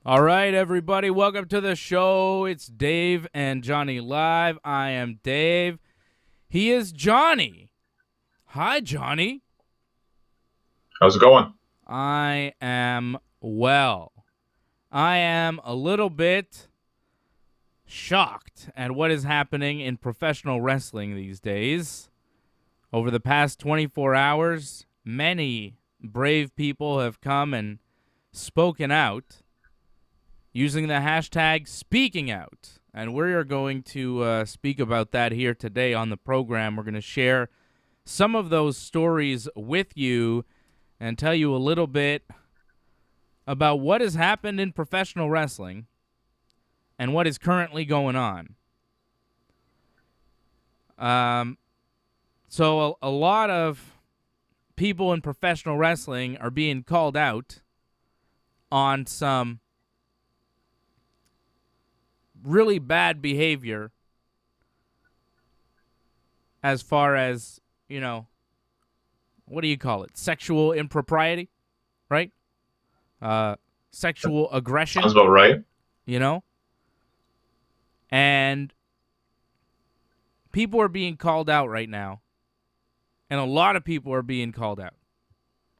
All right, everybody, welcome to the show. It's Dave and Johnny Live. I am Dave. He is Johnny. Hi, Johnny. How's it going? I am well. I am a little bit shocked at what is happening in professional wrestling these days. Over the past 24 hours, many brave people have come and spoken out using the hashtag speaking out. And we are going to speak about that here today on the program. We're going to share some of those stories with you and tell you a little bit about what has happened in professional wrestling and what is currently going on. So a lot of people in professional wrestling are being called out on some really bad behavior as far as, what do you call it? Sexual impropriety, right? Sexual aggression. Sounds about right. And people are being called out right now. And a lot of people are being called out.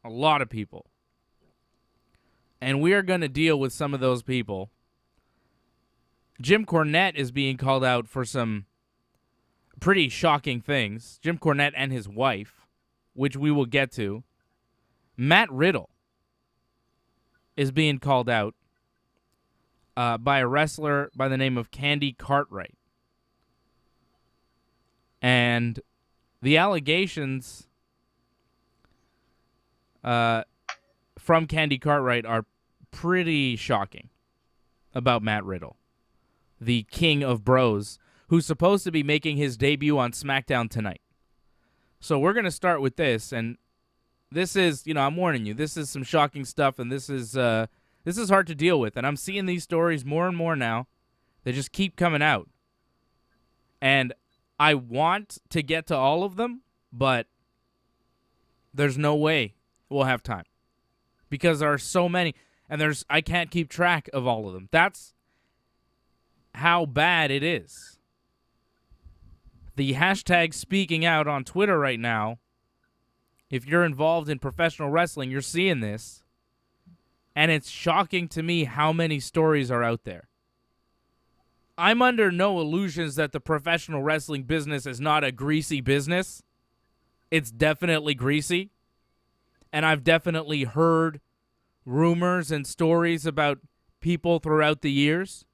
A lot of people. And we are going to deal with some of those people. Jim Cornette is being called out for some pretty shocking things. Jim Cornette and his wife, which we will get to. Matt Riddle is being called out by a wrestler by the name of Candy Cartwright. And the allegations from Candy Cartwright are pretty shocking about Matt Riddle, the king of bros, who's supposed to be making his debut on SmackDown tonight. So we're going to start with this, and this is, I'm warning you, this is some shocking stuff, and this is hard to deal with, and I'm seeing these stories more and more now. They just keep coming out. And I want to get to all of them, but there's no way we'll have time because there are so many, and I can't keep track of all of them. That's how bad it is. The hashtag speaking out on Twitter right now, if you're involved in professional wrestling, you're seeing this, and it's shocking to me how many stories are out there. I'm under no illusions that the professional wrestling business is not a greasy business. It's definitely greasy, and I've definitely heard rumors and stories about people throughout the years.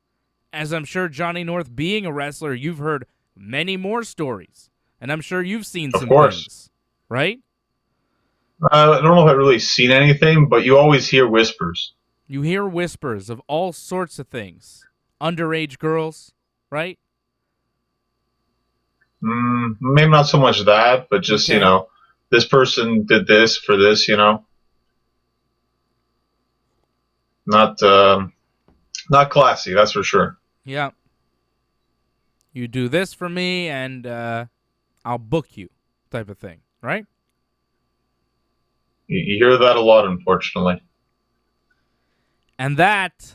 As I'm sure, Johnny North, being a wrestler, you've heard many more stories. And I'm sure you've seen some things, right? I don't know if I've really seen anything, but you always hear whispers. You hear whispers of all sorts of things. Underage girls, right? Maybe not so much that, but just, Okay. this person did this for this, Not classy, that's for sure. Yeah. You do this for me, and I'll book you, type of thing, right? You hear that a lot, unfortunately. And that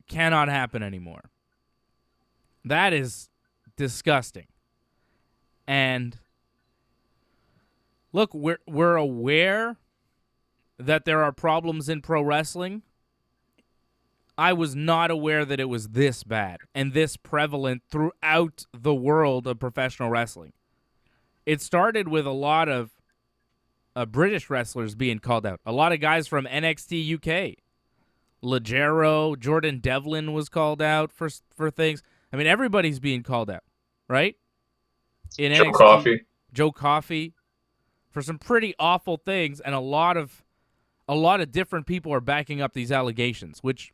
cannot happen anymore. That is disgusting. And look, we're aware that there are problems in pro wrestling. I was not aware that it was this bad and this prevalent throughout the world of professional wrestling. It started with a lot of British wrestlers being called out. A lot of guys from NXT UK. Ligero, Jordan Devlin was called out for things. I mean, everybody's being called out, right? In Joe NXT, Coffey. Joe Coffey, for some pretty awful things, and a lot of different people are backing up these allegations, which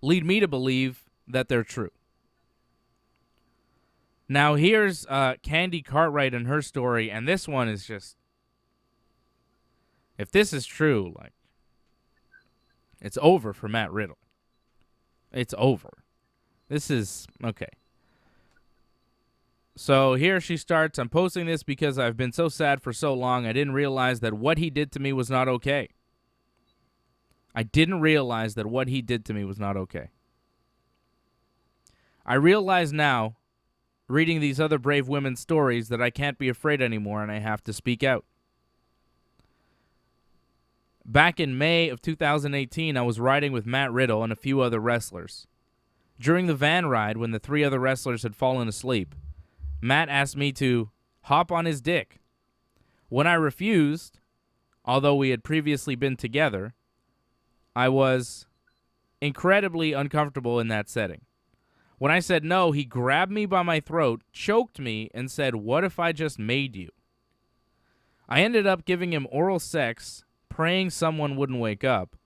lead me to believe that they're true. Now, here's Candy Cartwright and her story, and this one is just, if this is true, like, it's over for Matt Riddle. It's over. This is, okay. So here she starts. I'm posting this because I've been so sad for so long. I didn't realize that what he did to me was not okay. I didn't realize that what he did to me was not okay. I realize now, reading these other brave women's stories, that I can't be afraid anymore and I have to speak out. Back in May of 2018, I was riding with Matt Riddle and a few other wrestlers. During the van ride, when the 3 other wrestlers had fallen asleep, Matt asked me to hop on his dick. When I refused, although we had previously been together, I was incredibly uncomfortable in that setting. When I said no, he grabbed me by my throat, choked me, and said, "What if I just made you?" I ended up giving him oral sex, praying someone wouldn't wake up,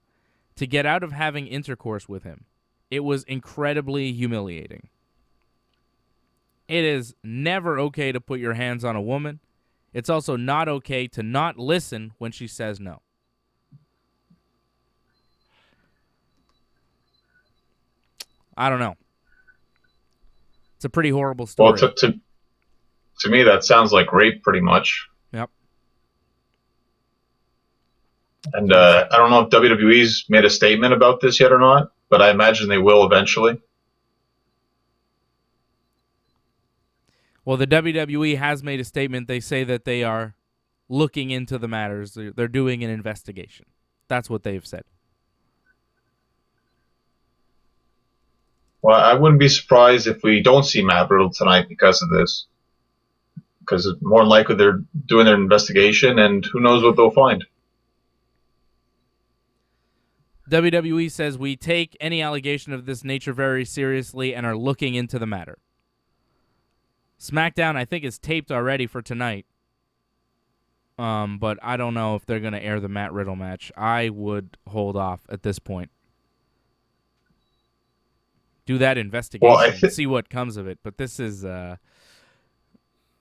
to get out of having intercourse with him. It was incredibly humiliating. It is never okay to put your hands on a woman. It's also not okay to not listen when she says no. I don't know. It's a pretty horrible story. Well, to me, that sounds like rape, pretty much. Yep. And I don't know if WWE's made a statement about this yet or not, but I imagine they will eventually. Well, the WWE has made a statement. They say that they are looking into the matters. They're doing an investigation. That's what they've said. Well, I wouldn't be surprised if we don't see Matt Riddle tonight because of this. Because more than likely they're doing their investigation, and who knows what they'll find. WWE says, "We take any allegation of this nature very seriously and are looking into the matter." SmackDown, I think, is taped already for tonight. But I don't know if they're going to air the Matt Riddle match. I would hold off at this point. Do that investigation and see what comes of it. But this is, I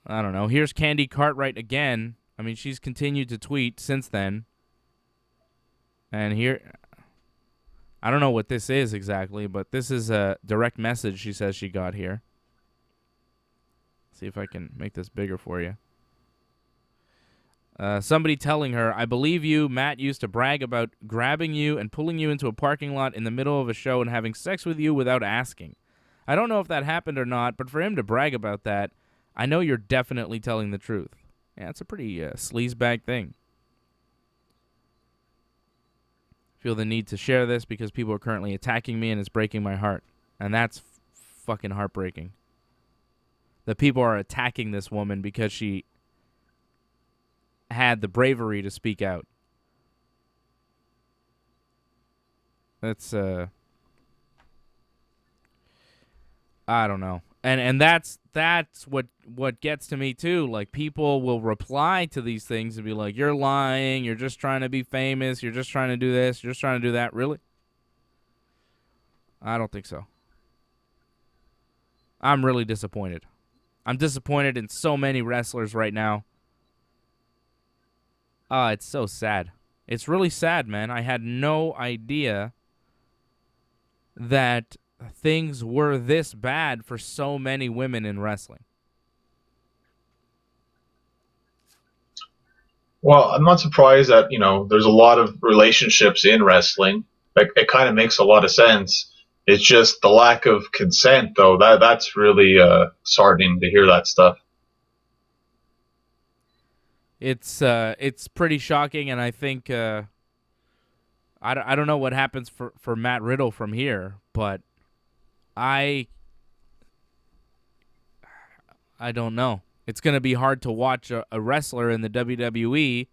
don't know. Here's Candy Cartwright again. I mean, she's continued to tweet since then. And here, I don't know what this is exactly, but this is a direct message she says she got here. See if I can make this bigger for you. Somebody telling her, "I believe you. Matt used to brag about grabbing you and pulling you into a parking lot in the middle of a show and having sex with you without asking. I don't know if that happened or not, but for him to brag about that, I know you're definitely telling the truth." Yeah, it's a pretty sleazebag thing. Feel the need to share this because people are currently attacking me and it's breaking my heart. And that's fucking heartbreaking. That people are attacking this woman because she had the bravery to speak out. That's I don't know. And that's what gets to me too. Like, people will reply to these things and be like, "You're lying, you're just trying to be famous, you're just trying to do this, you're just trying to do that." Really? I don't think so. I'm really disappointed. I'm disappointed in so many wrestlers right now. It's so sad. It's really sad, man. I had no idea that things were this bad for so many women in wrestling. Well, I'm not surprised that, there's a lot of relationships in wrestling. Like, it kind of makes a lot of sense. It's just the lack of consent, though. That's really disheartening to hear that stuff. It's pretty shocking, and I think I don't know what happens for Matt Riddle from here, but I don't know. It's going to be hard to watch a wrestler in the WWE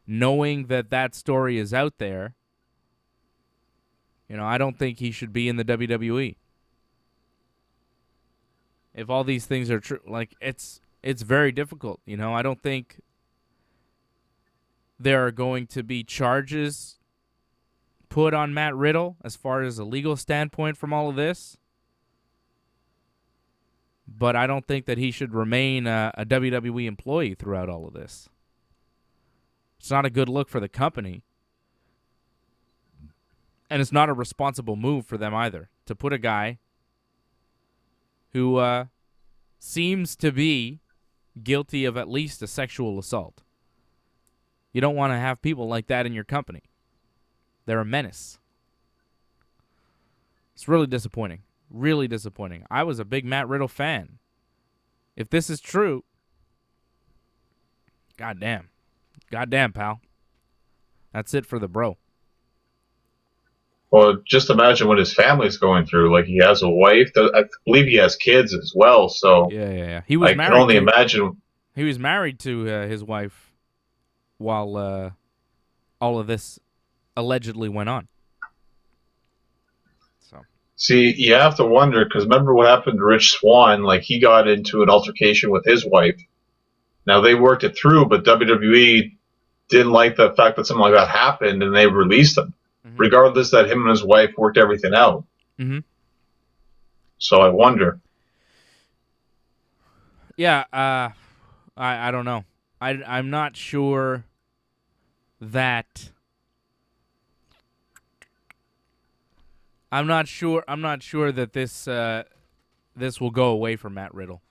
knowing that story is out there. I don't think he should be in the WWE. If all these things are true, like, it's very difficult. I don't think there are going to be charges put on Matt Riddle as far as a legal standpoint from all of this. But I don't think that he should remain a WWE employee throughout all of this. It's not a good look for the company. And it's not a responsible move for them either, to put a guy who seems to be guilty of at least a sexual assault. You don't want to have people like that in your company. They're a menace. It's really disappointing. Really disappointing. I was a big Matt Riddle fan. If this is true, goddamn. Goddamn, pal. That's it for the bro. Well, just imagine what his family's going through. Like, he has a wife. I believe he has kids as well. So Yeah. He was I married. can only imagine. He was married to his wife while all of this allegedly went on. So, See, you have to wonder, because remember what happened to Rich Swann? Like, he got into an altercation with his wife. Now, they worked it through, but WWE didn't like the fact that something like that happened, and they released him. Regardless that him and his wife worked everything out. So I wonder. Yeah, I don't know. I'm not sure that. I'm not sure that this will go away from Matt Riddle.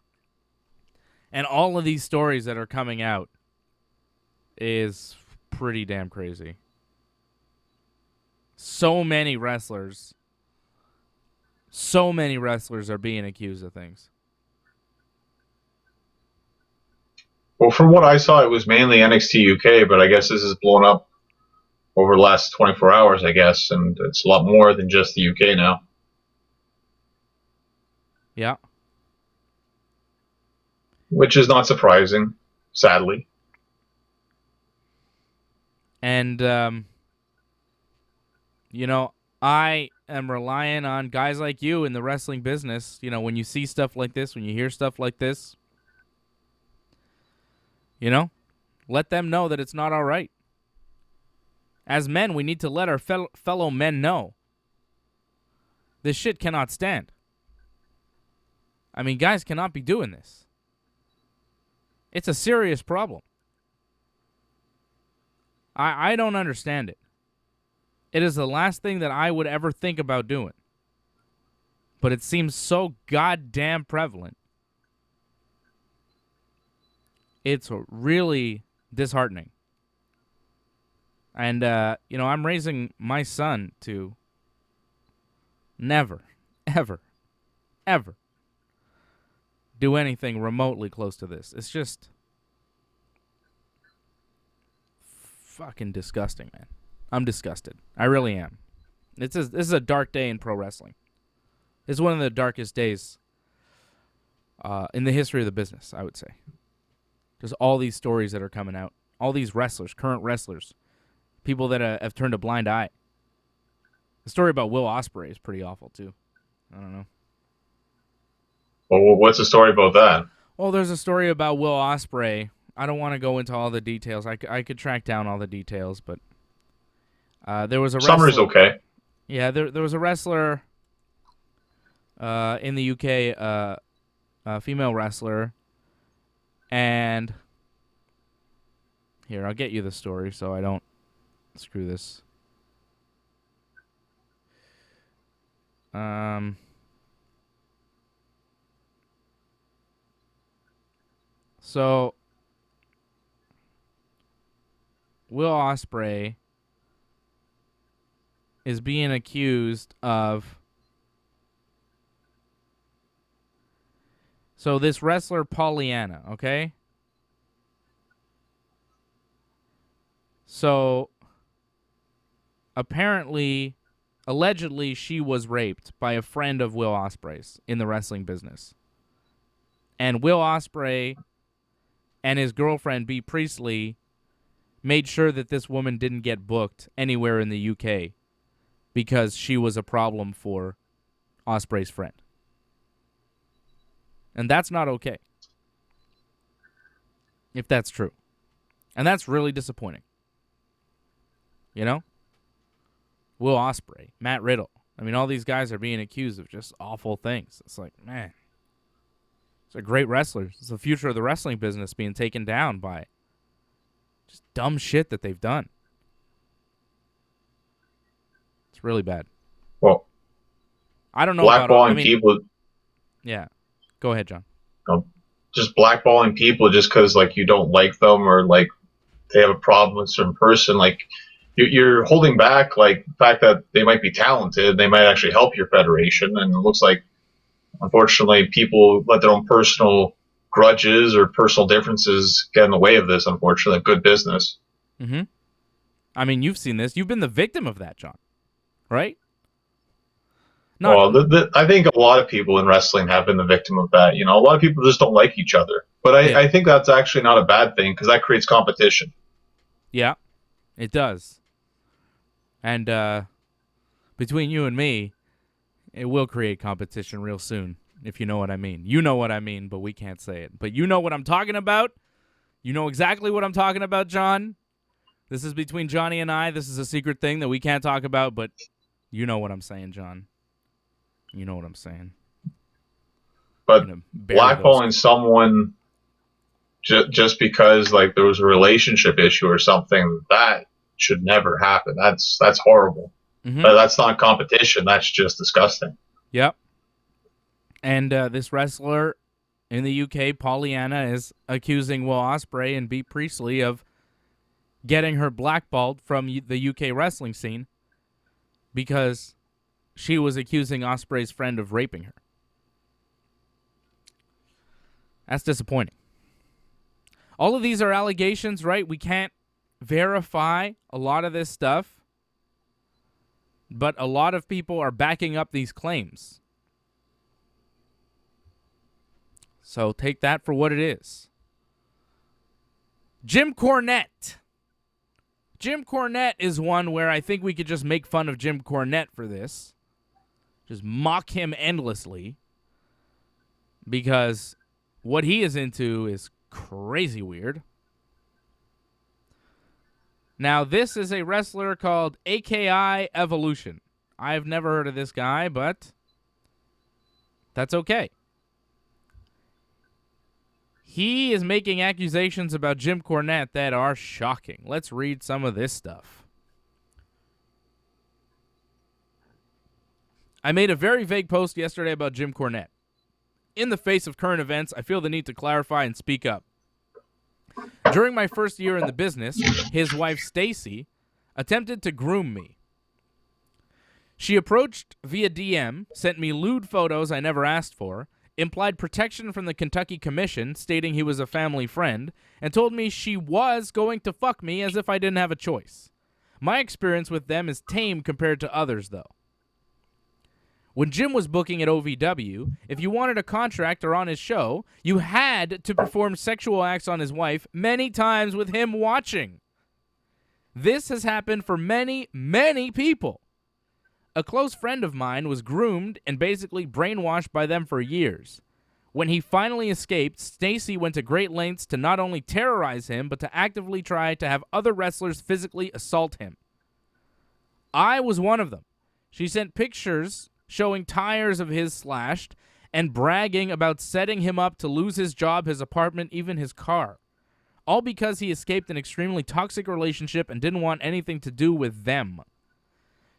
And all of these stories that are coming out is pretty damn crazy. So many wrestlers are being accused of things. Well, from what I saw, it was mainly NXT UK, but I guess this has blown up over the last 24 hours, I guess, and it's a lot more than just the UK now. Yeah. Which is not surprising, sadly. And, I am relying on guys like you in the wrestling business. When you see stuff like this, when you hear stuff like this, let them know that it's not all right. As men, we need to let our fellow men know. This shit cannot stand. I mean, guys cannot be doing this. It's a serious problem. I don't understand it. It is the last thing that I would ever think about doing. But it seems so goddamn prevalent. It's really disheartening. And, I'm raising my son to never, ever, ever do anything remotely close to this. It's just fucking disgusting, man. I'm disgusted. I really am. This is a dark day in pro wrestling. This is one of the darkest days in the history of the business, I would say. There's all these stories that are coming out. All these wrestlers, current wrestlers, people that have turned a blind eye. The story about Will Ospreay is pretty awful, too. I don't know. Well, what's the story about that? Well, there's a story about Will Ospreay. I don't want to go into all the details. I could track down all the details, but there was a wrestler. Summer's okay. Yeah, there was a wrestler in the UK, a female wrestler, and here, I'll get you the story so I don't screw this. So Will Ospreay is being accused of. So this wrestler Pollyanna, okay? So allegedly she was raped by a friend of Will Ospreay's in the wrestling business. And Will Ospreay and his girlfriend Bea Priestley made sure that this woman didn't get booked anywhere in the UK because she was a problem for Ospreay's friend. And that's not okay. If that's true. And that's really disappointing. Will Ospreay, Matt Riddle. I mean, all these guys are being accused of just awful things. It's like, man. They're great wrestlers. It's the future of the wrestling business being taken down by just dumb shit that they've done. It's really bad. Well, I don't know blackballing people. Yeah. Go ahead, John. Just blackballing people just because, like, you don't like them or, like, they have a problem with a certain person. Like, you're holding back like the fact that they might be talented, they might actually help your federation, and it looks like unfortunately people let their own personal grudges or personal differences get in the way of this. Unfortunately, good business. Mm-hmm. I mean, you've seen this. You've been the victim of that, John. Right? Well, I think a lot of people in wrestling have been the victim of that. You know, a lot of people just don't like each other. But I think that's actually not a bad thing because that creates competition. Yeah, it does. And between you and me, it will create competition real soon, if you know what I mean. You know what I mean, but we can't say it. But you know what I'm talking about. You know exactly what I'm talking about, John. This is between Johnny and I. This is a secret thing that we can't talk about, but you know what I'm saying, John. You know what I'm saying. But blackballing someone just because like there was a relationship issue or something, that should never happen. That's horrible. Mm-hmm. That's not competition. That's just disgusting. Yep. And this wrestler in the UK, Pollyanna, is accusing Will Ospreay and Bea Priestley of getting her blackballed from the UK wrestling scene because she was accusing Ospreay's friend of raping her. That's disappointing. All of these are allegations, right? We can't verify a lot of this stuff, but a lot of people are backing up these claims. So take that for what it is. Jim Cornette. Jim Cornette is one where I think we could just make fun of Jim Cornette for this. Just mock him endlessly. Because what he is into is crazy weird. Now, this is a wrestler called AKI Evolution. I've never heard of this guy, but that's okay. He is making accusations about Jim Cornette that are shocking. Let's read some of this stuff. I made a very vague post yesterday about Jim Cornette. In the face of current events, I feel the need to clarify and speak up. During my first year in the business, his wife Stacy attempted to groom me. She approached via DM, sent me lewd photos I never asked for, implied protection from the Kentucky Commission, stating he was a family friend, and told me she was going to fuck me as if I didn't have a choice. My experience with them is tame compared to others, though. When Jim was booking at OVW, if you wanted a contract or on his show, you had to perform sexual acts on his wife many times with him watching. This has happened for many, many people. A close friend of mine was groomed and basically brainwashed by them for years. When he finally escaped, Stacy went to great lengths to not only terrorize him, but to actively try to have other wrestlers physically assault him. I was one of them. She sent pictures showing tires of his slashed and bragging about setting him up to lose his job, his apartment, even his car. All because he escaped an extremely toxic relationship and didn't want anything to do with them.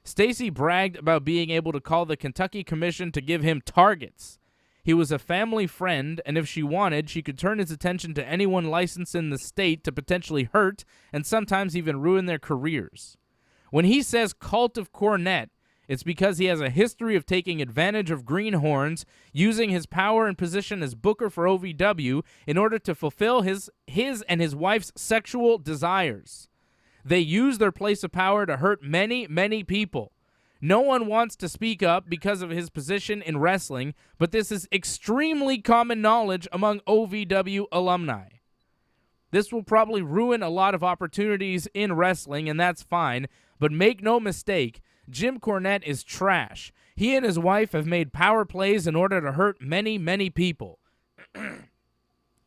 Stacy bragged about being able to call the Kentucky Commission to give him targets. He was a family friend, and if she wanted, she could turn his attention to anyone licensed in the state to potentially hurt and sometimes even ruin their careers. When he says cult of Cornette, it's because he has a history of taking advantage of greenhorns, using his power and position as booker for OVW in order to fulfill his and his wife's sexual desires. They use their place of power to hurt many, many people. No one wants to speak up because of his position in wrestling, but this is extremely common knowledge among OVW alumni. This will probably ruin a lot of opportunities in wrestling, and that's fine, but make no mistake, Jim Cornette is trash. He and his wife have made power plays in order to hurt many, many people.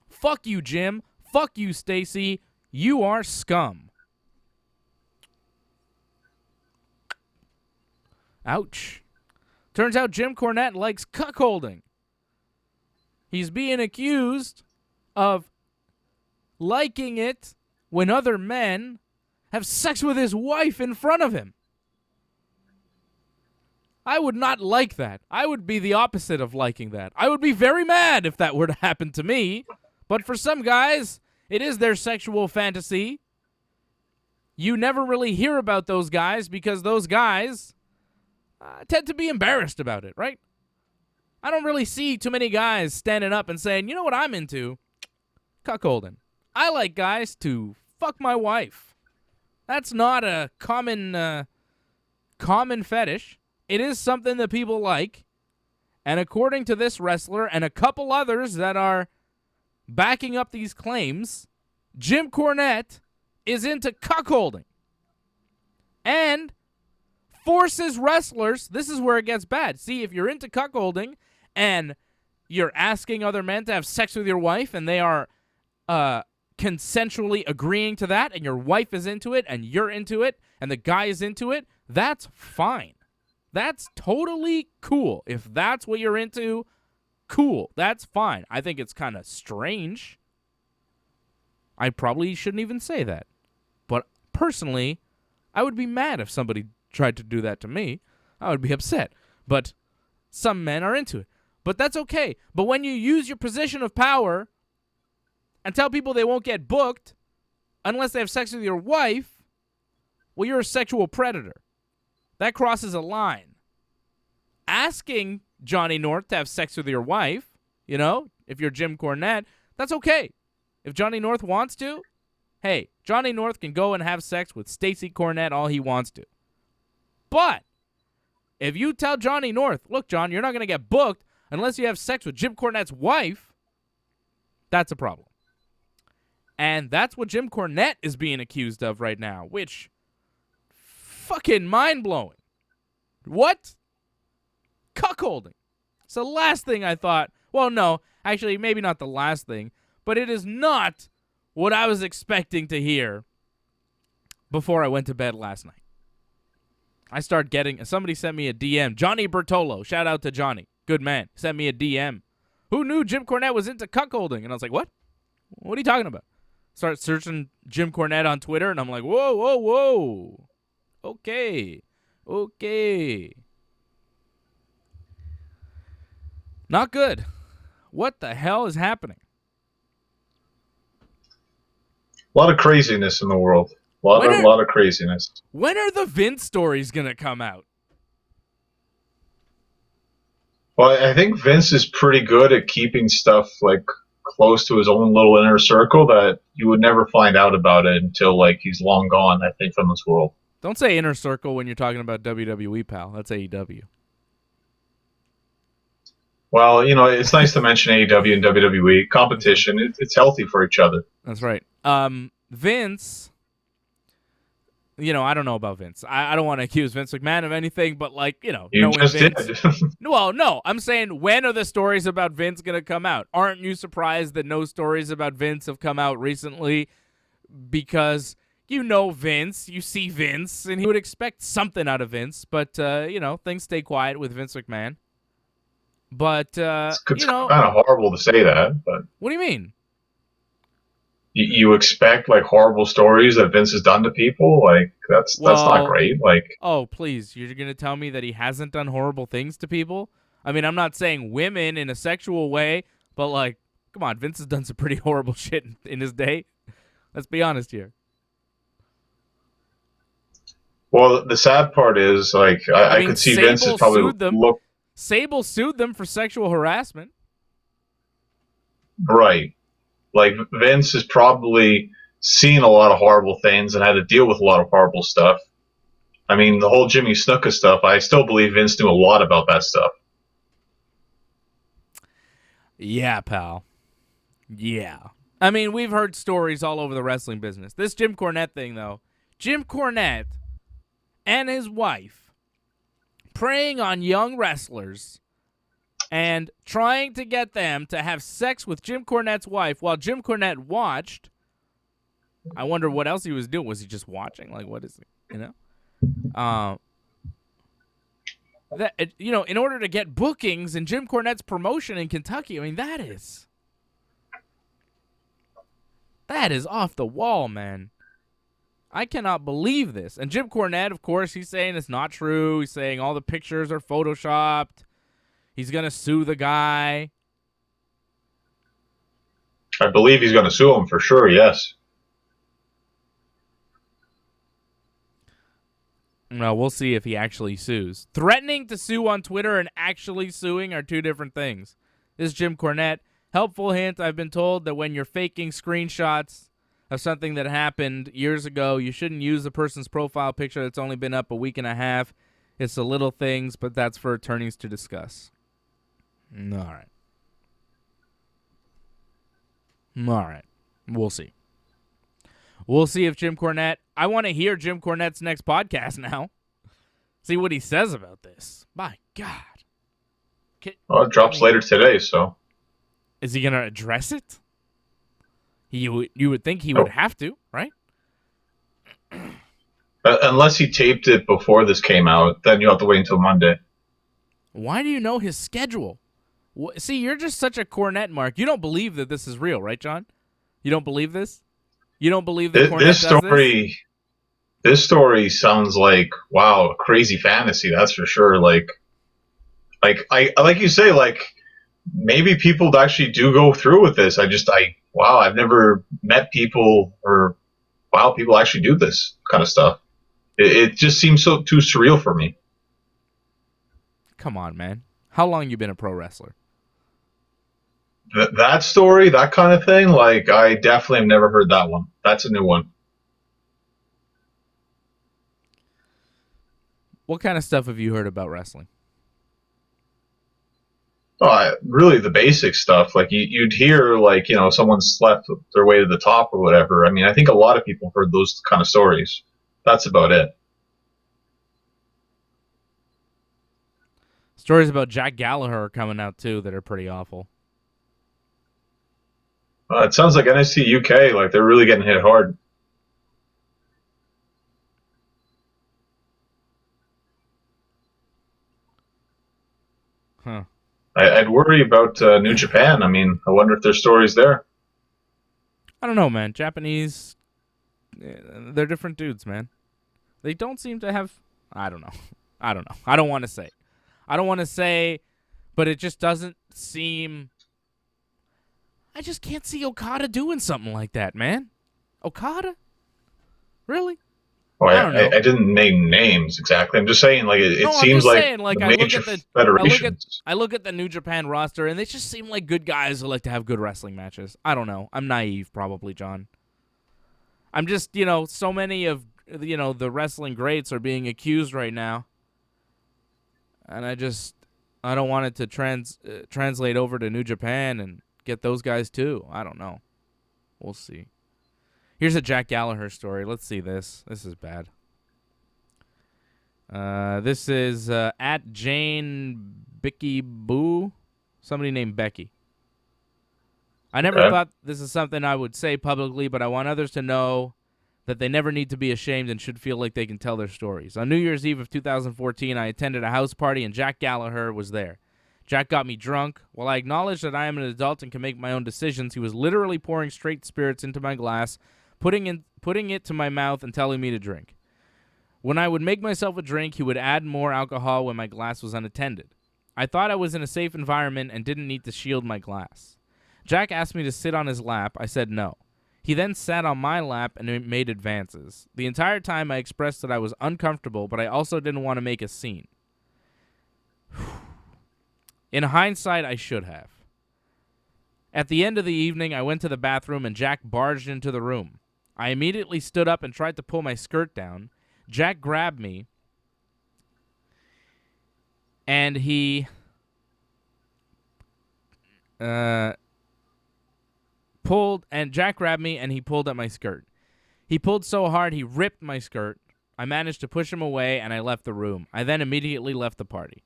Fuck you, Jim. Fuck you, Stacy. You are scum. Ouch. Turns out Jim Cornette likes cuckolding. He's being accused of liking it when other men have sex with his wife in front of him. I would not like that. I would be the opposite of liking that. I would be very mad if that were to happen to me. But for some guys, it is their sexual fantasy. you never really hear about those guys because those guys tend to be embarrassed about it, right? I don't really see too many guys standing up and saying, you know what I'm into? Cuckolding. I like guys to fuck my wife. That's not a common fetish. It is something that people like. And according to this wrestler and a couple others that are backing up these claims, Jim Cornette is into cuckolding. And forces wrestlers, this is where it gets bad. See, if you're into cuckolding and you're asking other men to have sex with your wife and they are consensually agreeing to that and your wife is into it and you're into it and the guy is into it, that's fine. That's totally cool. If that's what you're into, cool. That's fine. I think it's kind of strange. I probably shouldn't even say that. But personally, I would be mad if somebody tried to do that to me. I would be upset. But some men are into it. But that's okay. But when you use your position of power and tell people they won't get booked unless they have sex with your wife, well, you're a sexual predator. That crosses a line. Asking Johnny North to have sex with your wife, you know, if you're Jim Cornette, that's okay. If Johnny North wants to, hey, Johnny North can go and have sex with Stacey Cornette all he wants to. But if you tell Johnny North, look, John, you're not going to get booked unless you have sex with Jim Cornette's wife, that's a problem. And that's what Jim Cornette is being accused of right now, which fucking mind-blowing. What? Cuckolding. It's the last thing I thought. Well, no, actually, maybe not the last thing, but it is not what I was expecting to hear before I went to bed last night. I start getting, somebody sent me a DM. Johnny Bertolo, shout out to Johnny. Good man. Sent me a DM. Who knew Jim Cornette was into cuckolding? And I was like, what? What are you talking about? Start searching Jim Cornette on Twitter, and I'm like, whoa, whoa, whoa. Okay. Not good. What the hell is happening? A lot of craziness in the world. A lot of craziness. When are the Vince stories going to come out? Well, I think Vince is pretty good at keeping stuff like close to his own little inner circle that you would never find out about it until like he's long gone, I think, from this world. Don't say inner circle when you're talking about WWE, pal. That's AEW. Well, you know, it's nice to mention AEW and WWE. Competition, it's healthy for each other. That's right. Vince, you know, I don't know about Vince. I don't want to accuse Vince McMahon of anything, but, like, you know. You just Vince, did. Well, no. I'm saying, when are the stories about Vince going to come out? Aren't you surprised that no stories about Vince have come out recently? Because you know Vince, you see Vince, and he would expect something out of Vince. But, you know, things stay quiet with Vince McMahon. But, it's you know. kind of horrible to say that, but. What do you mean? You expect like horrible stories that Vince has done to people? Like that's not great. Like, oh please, you're gonna tell me that he hasn't done horrible things to people? I mean, I'm not saying women in a sexual way, but like, come on, Vince has done some pretty horrible shit in his day. Let's be honest here. Well, the sad part is like I mean, could see Sable Vince is probably Sable sued them for sexual harassment. Right. Like, Vince has probably seen a lot of horrible things and had to deal with a lot of horrible stuff. I mean, the whole Jimmy Snuka stuff, I still believe Vince knew a lot about that stuff. Yeah, pal. Yeah. I mean, we've heard stories all over the wrestling business. This Jim Cornette thing, though. Jim Cornette and his wife preying on young wrestlers and trying to get them to have sex with Jim Cornette's wife while Jim Cornette watched. I wonder what else he was doing. Was he just watching? Like, what is it? You know? You know, in order to get bookings in Jim Cornette's promotion in Kentucky, I mean, that is off the wall, man. I cannot believe this. And Jim Cornette, of course, he's saying it's not true. He's saying all the pictures are photoshopped. He's going to sue the guy. I believe he's going to sue him for sure, yes. Well, we'll see if he actually sues. Threatening to sue on Twitter and actually suing are two different things. This is Jim Cornette. Helpful hint, I've been told that when you're faking screenshots of something that happened years ago, you shouldn't use the person's profile picture that's only been up a week and a half. It's the little things, but that's for attorneys to discuss. All right. All right. We'll see. We'll see if Jim Cornette... I want to hear Jim Cornette's next podcast now. See what he says about this. My God. Well, it drops later today, so... Is he going to address it? You would think he would have to, right? Unless he taped it before this came out, then you have to wait until Monday. Why do you know his schedule? See, you're just such a Cornette mark. You don't believe that this is real, right, John? You don't believe this? You don't believe that Cornette does this? This story sounds like, wow, a crazy fantasy, that's for sure. Like you say, like, maybe people actually do go through with this. Wow, I've never met people, or wow, people actually do this kind of stuff. It just seems too surreal for me. Come on, man. How long you been a pro wrestler? That story, that kind of thing, like, I definitely have never heard that one. That's a new one. What kind of stuff have you heard about wrestling? Really the basic stuff. Like, you'd hear, like, someone slept their way to the top or whatever. I mean, I think a lot of people heard those kind of stories. That's about it. Stories about Jack Gallagher are coming out, too, that are pretty awful. It sounds like NXT UK, like, they're really getting hit hard. Huh. I'd worry about New Japan. I mean, I wonder if there's stories there. I don't know, man. Japanese, they're different dudes, man. They don't seem to have... I don't know. I don't want to say, but it just doesn't seem... I just can't see Okada doing something like that, man. Okada? Really? Oh, I didn't name names exactly. I'm just saying, like, it seems like the major federations. I look at the New Japan roster, and they just seem like good guys who like to have good wrestling matches. I don't know. I'm naive, probably, John. I'm just, so many of, the wrestling greats are being accused right now. And I don't want it to translate over to New Japan and get those guys too. I don't know. We'll see. Here's a Jack Gallagher story. Let's see this. This is bad. This is at Jane Bicky Boo. Somebody named Becky. I never thought this is something I would say publicly, but I want others to know that they never need to be ashamed and should feel like they can tell their stories. On New Year's Eve of 2014, I attended a house party, and Jack Gallagher was there. Jack got me drunk. While I acknowledged that I am an adult and can make my own decisions, he was literally pouring straight spirits into my glass, putting it to my mouth and telling me to drink. When I would make myself a drink, he would add more alcohol when my glass was unattended. I thought I was in a safe environment and didn't need to shield my glass. Jack asked me to sit on his lap. I said no. He then sat on my lap and made advances. The entire time I expressed that I was uncomfortable, but I also didn't want to make a scene. In hindsight, I should have. At the end of the evening, I went to the bathroom and Jack barged into the room. I immediately stood up and tried to pull my skirt down. Jack grabbed me, and he pulled at my skirt. He pulled so hard he ripped my skirt. I managed to push him away, and I left the room. I then immediately left the party.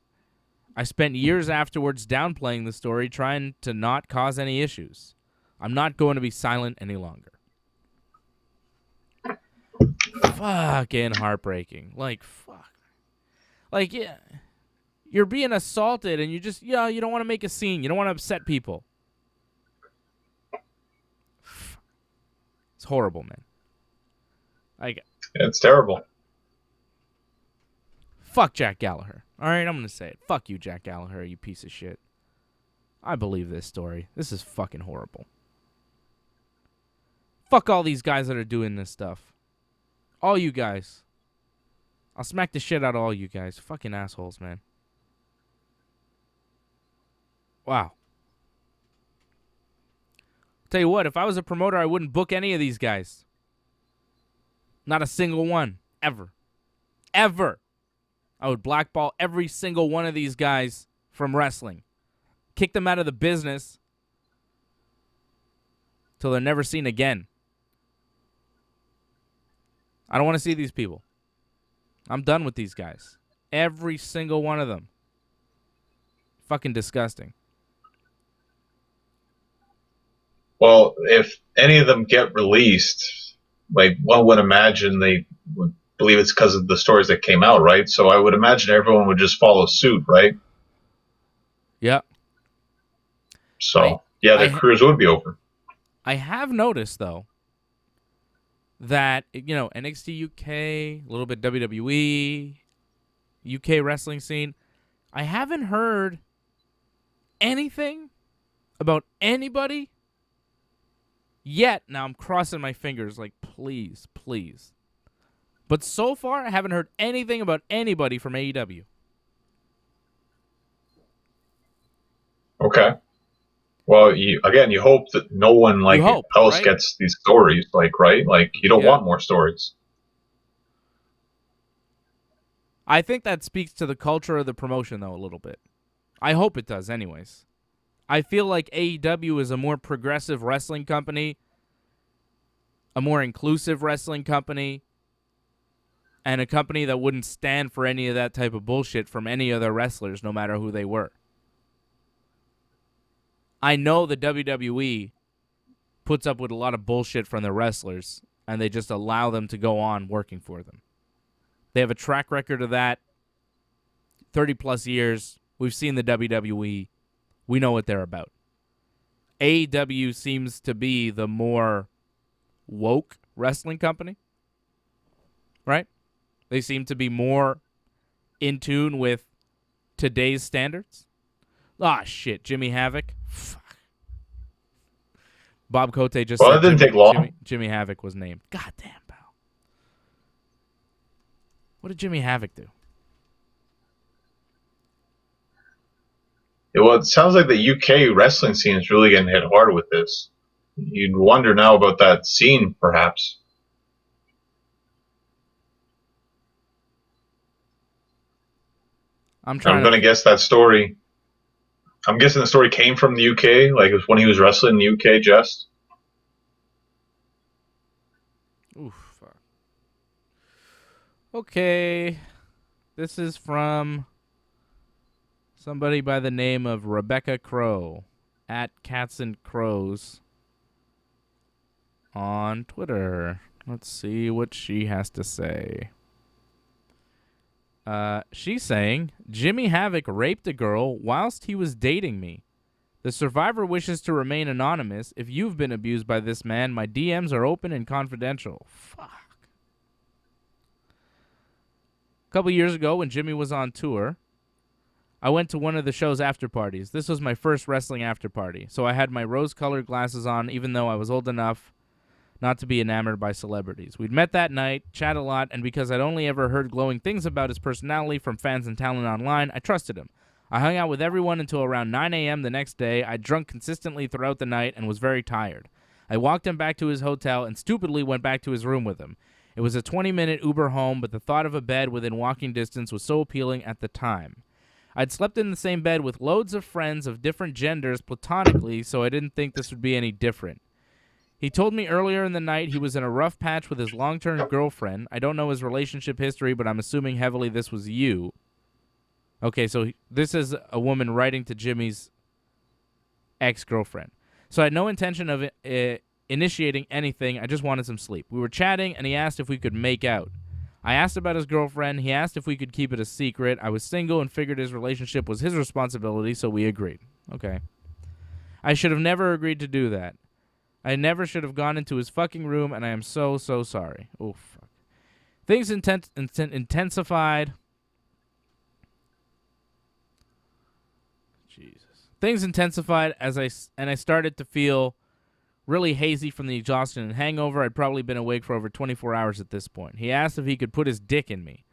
I spent years afterwards downplaying the story, trying to not cause any issues. I'm not going to be silent any longer. Fucking heartbreaking. Like, fuck. Like, yeah, you're being assaulted, and you don't want to make a scene. You don't want to upset people. It's horrible, man. Like, it's terrible. Fuck Jack Gallagher. All right, I'm going to say it. Fuck you, Jack Gallagher, you piece of shit. I believe this story. This is fucking horrible. Fuck all these guys that are doing this stuff. All you guys. I'll smack the shit out of all you guys. Fucking assholes, man. Wow. Tell you what, if I was a promoter, I wouldn't book any of these guys. Not a single one. Ever. Ever. I would blackball every single one of these guys from wrestling. Kick them out of the business till they're never seen again. I don't want to see these people. I'm done with these guys. Every single one of them. Fucking disgusting. Well, if any of them get released, like one would imagine they would believe it's because of the stories that came out, right? So I would imagine everyone would just follow suit, right? Yeah. So, their careers would be over. I have noticed, though, that, NXT UK, a little bit WWE, UK wrestling scene, I haven't heard anything about anybody yet. Now I'm crossing my fingers like, please, please. But so far, I haven't heard anything about anybody from AEW. Okay. Well, you hope that no one else right? gets these stories, right? Like, you don't want more stories. I think that speaks to the culture of the promotion, though, a little bit. I hope it does, anyways. I feel like AEW is a more progressive wrestling company, a more inclusive wrestling company, and a company that wouldn't stand for any of that type of bullshit from any other wrestlers, no matter who they were. I know the WWE puts up with a lot of bullshit from the wrestlers, and they just allow them to go on working for them. They have a track record of that. 30-plus years. We've seen the WWE. We know what they're about. AEW seems to be the more woke wrestling company, right? They seem to be more in tune with today's standards. Ah, shit. Jimmy Havoc. Fuck. Bob Cote just said it didn't take long. Jimmy Havoc was named. Goddamn, pal. What did Jimmy Havoc do? Well, it sounds like the UK wrestling scene is really getting hit hard with this. You'd wonder now about that scene, perhaps. I'm going to guess that story. I'm guessing the story came from the UK, like it was when he was wrestling in the UK, just. Oof. Fuck. Okay. This is from somebody by the name of Rebecca Crow at Cats and Crows on Twitter. Let's see what she has to say. She's saying, Jimmy Havoc raped a girl whilst he was dating me. The survivor wishes to remain anonymous. If you've been abused by this man, my DMs are open and confidential. Fuck. A couple years ago, when Jimmy was on tour, I went to one of the show's after parties. This was my first wrestling after party, so I had my rose-colored glasses on, even though I was old enough not to be enamored by celebrities. We'd met that night, chat a lot, and because I'd only ever heard glowing things about his personality from fans and talent online, I trusted him. I hung out with everyone until around 9 a.m. the next day. I drunk consistently throughout the night and was very tired. I walked him back to his hotel and stupidly went back to his room with him. It was a 20-minute Uber home, but the thought of a bed within walking distance was so appealing at the time. I'd slept in the same bed with loads of friends of different genders platonically, so I didn't think this would be any different. He told me earlier in the night he was in a rough patch with his long-term girlfriend. I don't know his relationship history, but I'm assuming heavily this was you. Okay, so this is a woman writing to Jimmy's ex-girlfriend. So I had no intention of initiating anything. I just wanted some sleep. We were chatting, and he asked if we could make out. I asked about his girlfriend. He asked if we could keep it a secret. I was single and figured his relationship was his responsibility, so we agreed. Okay. I should have never agreed to do that. I never should have gone into his fucking room, and I am so, so sorry. Oh, fuck. Things intensified. Jesus. Things intensified as I started to feel really hazy from the exhaustion and hangover. I'd probably been awake for over 24 hours at this point. He asked if he could put his dick in me.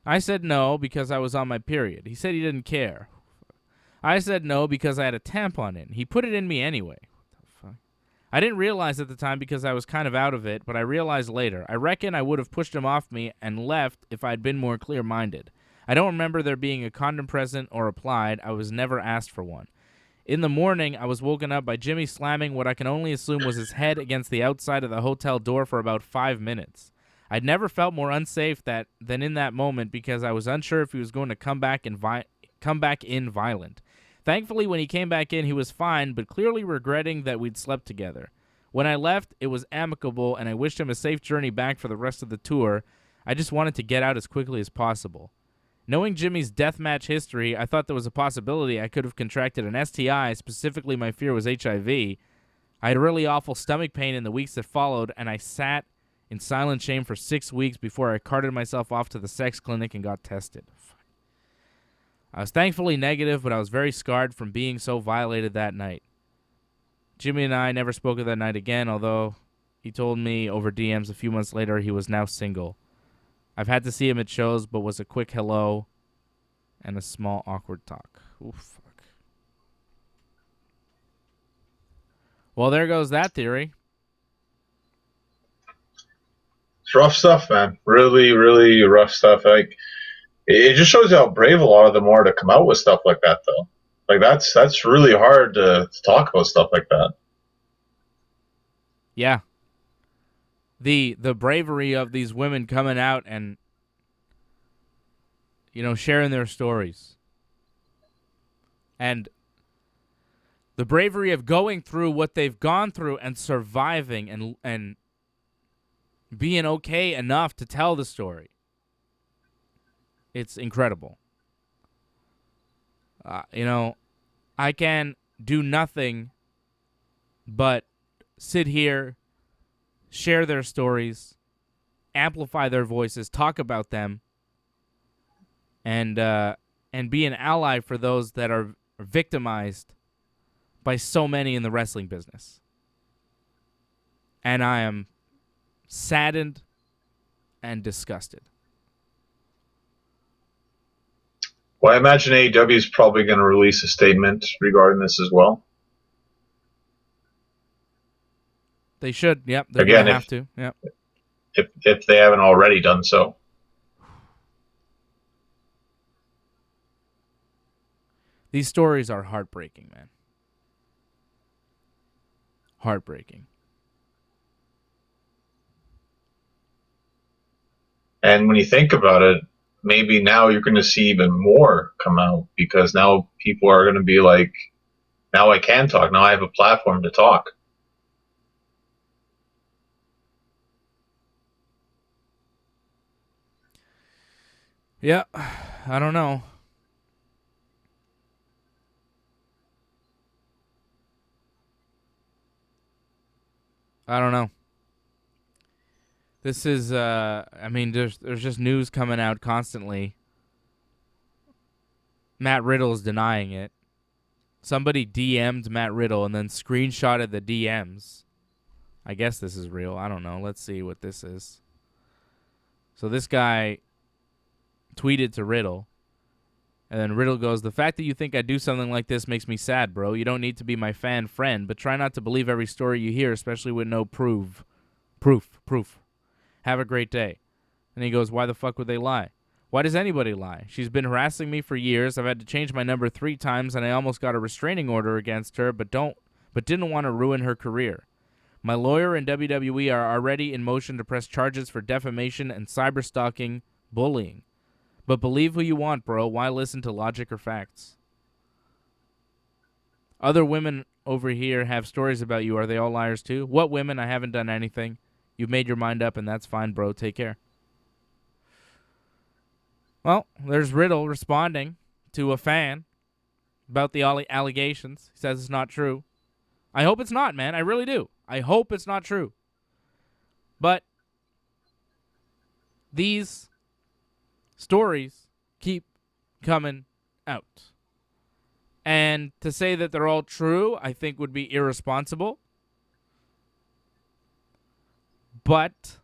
I said no because I was on my period. He said he didn't care. I said no because I had a tampon in. He put it in me anyway. What the fuck? I didn't realize at the time because I was kind of out of it, but I realized later. I reckon I would have pushed him off me and left if I'd been more clear-minded. I don't remember there being a condom present or applied. I was never asked for one. In the morning, I was woken up by Jimmy slamming what I can only assume was his head against the outside of the hotel door for about 5 minutes. I'd never felt more unsafe than in that moment because I was unsure if he was going to come back in violent. Thankfully, when he came back in, he was fine, but clearly regretting that we'd slept together. When I left, it was amicable, and I wished him a safe journey back for the rest of the tour. I just wanted to get out as quickly as possible. Knowing Jimmy's deathmatch history, I thought there was a possibility I could have contracted an STI, specifically my fear was HIV. I had really awful stomach pain in the weeks that followed, and I sat in silent shame for 6 weeks before I carted myself off to the sex clinic and got tested. I was thankfully negative, but I was very scarred from being so violated that night. Jimmy and I never spoke of that night again, although he told me over DMs a few months later he was now single. I've had to see him at shows, but was a quick hello and a small awkward talk. Ooh, fuck. Well, there goes that theory. It's rough stuff, man. Really, really rough stuff. Like, it just shows you how brave a lot of them are to come out with stuff like that, though. Like, that's really hard to talk about stuff like that. Yeah. The bravery of these women coming out and, sharing their stories. And the bravery of going through what they've gone through and surviving and being okay enough to tell the story. It's incredible. I can do nothing but sit here, share their stories, amplify their voices, talk about them, and be an ally for those that are victimized by so many in the wrestling business. And I am saddened and disgusted. Well, I imagine AEW is probably going to release a statement regarding this as well. They should. Yep, they're going to have to. Yep. If they haven't already done so. These stories are heartbreaking, man. Heartbreaking. And when you think about it, maybe now you're going to see even more come out because now people are going to be like, now I can talk. Now I have a platform to talk. Yeah, I don't know. I don't know. This is, there's just news coming out constantly. Matt Riddle's denying it. Somebody DM'd Matt Riddle and then screenshotted the DMs. I guess this is real. I don't know. Let's see what this is. So this guy tweeted to Riddle. And then Riddle goes, "The fact that you think I do something like this makes me sad, bro. You don't need to be my fan friend, but try not to believe every story you hear, especially with no proof. Have a great day." And he goes, "Why the fuck would they lie? Why does anybody lie? She's been harassing me for years. I've had to change my number 3 times, and I almost got a restraining order against her, but didn't want to ruin her career. My lawyer and WWE are already in motion to press charges for defamation and cyberstalking, bullying. But believe who you want, bro. Why listen to logic or facts? Other women over here have stories about you. Are they all liars too? What women? I haven't done anything. You've made your mind up, and that's fine, bro. Take care." Well, there's Riddle responding to a fan about the allegations. He says it's not true. I hope it's not, man. I really do. I hope it's not true. But these stories keep coming out. And to say that they're all true, I think would be irresponsible. But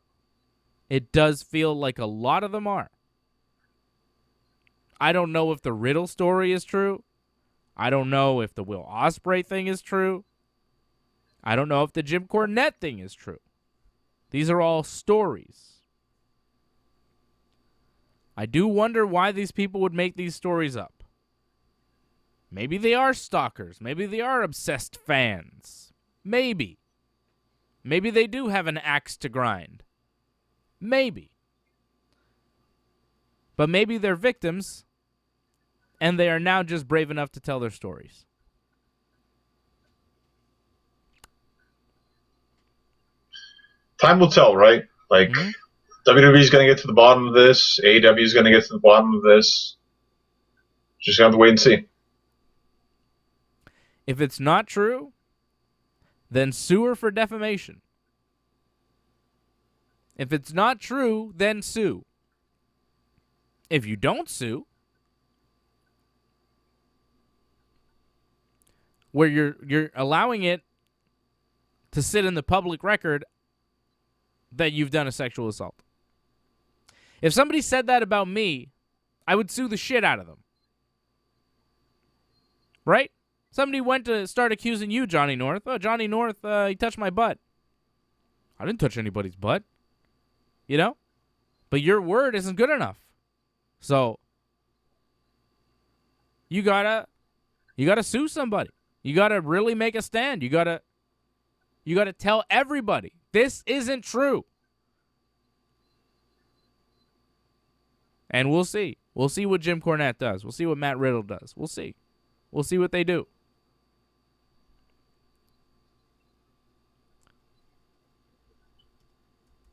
it does feel like a lot of them are. I don't know if the Riddle story is true. I don't know if the Will Ospreay thing is true. I don't know if the Jim Cornette thing is true. These are all stories. I do wonder why these people would make these stories up. Maybe they are stalkers. Maybe they are obsessed fans. Maybe. Maybe they do have an axe to grind. Maybe. But maybe they're victims, and they are now just brave enough to tell their stories. Time will tell, right? Like, WWE's going to get to the bottom of this. AEW's going to get to the bottom of this. Just have to wait and see. If it's not true, then sue her for defamation. If it's not true, then sue. If you don't sue, where you're allowing it to sit in the public record that you've done a sexual assault. If somebody said that about me, I would sue the shit out of them. Right? Somebody went to start accusing you, Johnny North. Oh, Johnny North, he touched my butt. I didn't touch anybody's butt. You know? But your word isn't good enough. So you gotta sue somebody. You gotta really make a stand. You gotta tell everybody this isn't true. And we'll see. We'll see what Jim Cornette does. We'll see what Matt Riddle does. We'll see. We'll see what they do.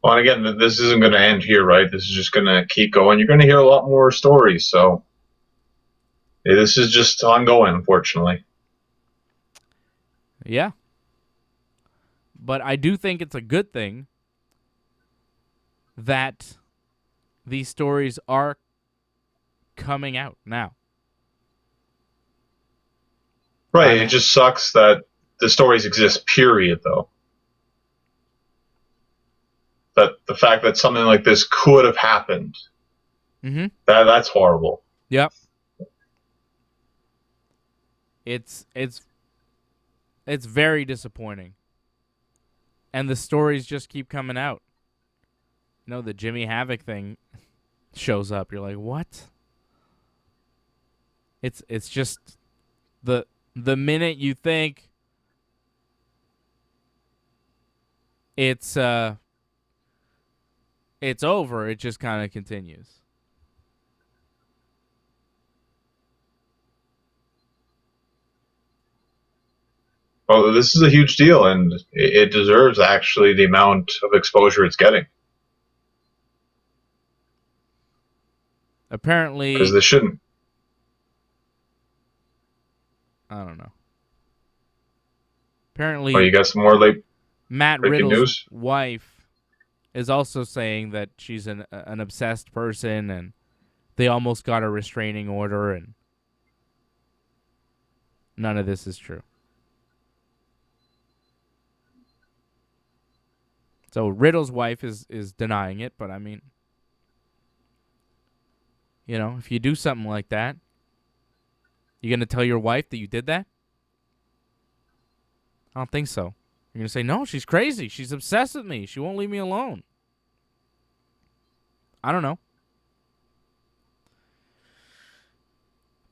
Well, and again, this isn't going to end here, right? This is just going to keep going. You're going to hear a lot more stories, so yeah, this is just ongoing, unfortunately. Yeah. But I do think it's a good thing that these stories are coming out now. Right. It just sucks that the stories exist, period, though. That the fact that something like this could have happened, that's horrible. Yep. It's very disappointing. And the stories just keep coming out. You know, the Jimmy Havoc thing shows up. You're like, what? It's just the minute you think it's over, it just kind of continues. Well, this is a huge deal, and it deserves actually the amount of exposure it's getting. Apparently, because they shouldn't. I don't know. Apparently, you got some more Matt breaking Riddle's news? wife is also saying that she's an obsessed person, and they almost got a restraining order, and none of this is true. So Riddle's wife is denying it, but I mean, you know, if you do something like that, you going to tell your wife that you did that? I don't think so. You're going to say, no, she's crazy. She's obsessed with me. She won't leave me alone. I don't know.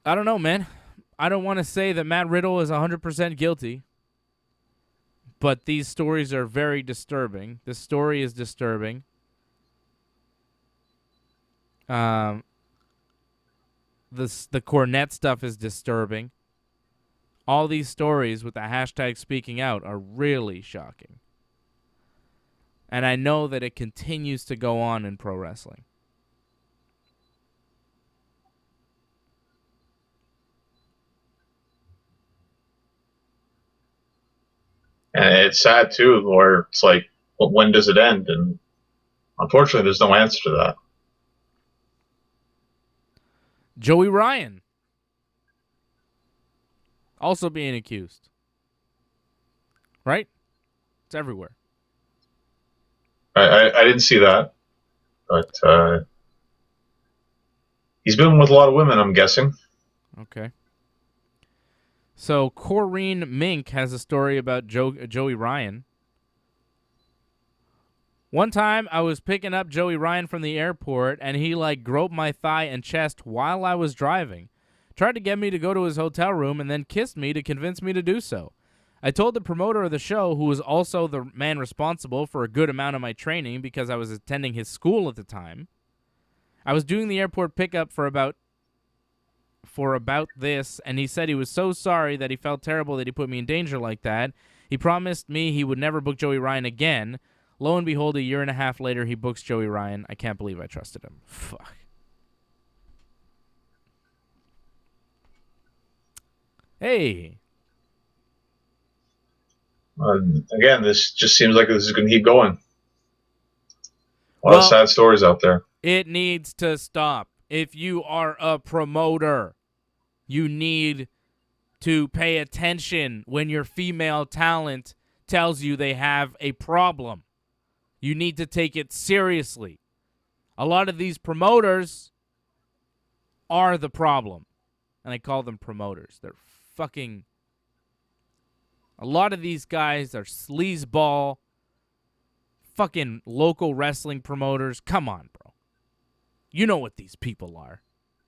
I don't know, man. I don't want to say that Matt Riddle is 100% guilty, but these stories are very disturbing. This story is disturbing. The Cornette stuff is disturbing. All these stories with the hashtag speaking out are really shocking. And I know that it continues to go on in pro wrestling. And it's sad, too, where it's like, well, when does it end? And unfortunately, there's no answer to that. Joey Ryan also being accused. Right? It's everywhere. I didn't see that, but He's been with a lot of women, I'm guessing. Okay. So Corrine Mink has a story about Joey Ryan. One time I was picking up Joey Ryan from the airport, and he groped my thigh and chest while I was driving. Tried to get me to go to his hotel room and then kissed me to convince me to do so. I told the promoter of the show, who was also the man responsible for a good amount of my training because I was attending his school at the time. I was doing the airport pickup for about this, and he said he was so sorry that he felt terrible that he put me in danger like that. He promised me he would never book Joey Ryan again. Lo and behold, a year and a half later, he books Joey Ryan. I can't believe I trusted him. Fuck. Hey. Again, this just seems like this is going to keep going. A lot of sad stories out there. It needs to stop. If you are a promoter, you need to pay attention when your female talent tells you they have a problem. You need to take it seriously. A lot of these promoters are the problem. And I call them promoters. They're fucking... A lot of these guys are sleazeball, fucking local wrestling promoters. Come on, bro. You know what these people are.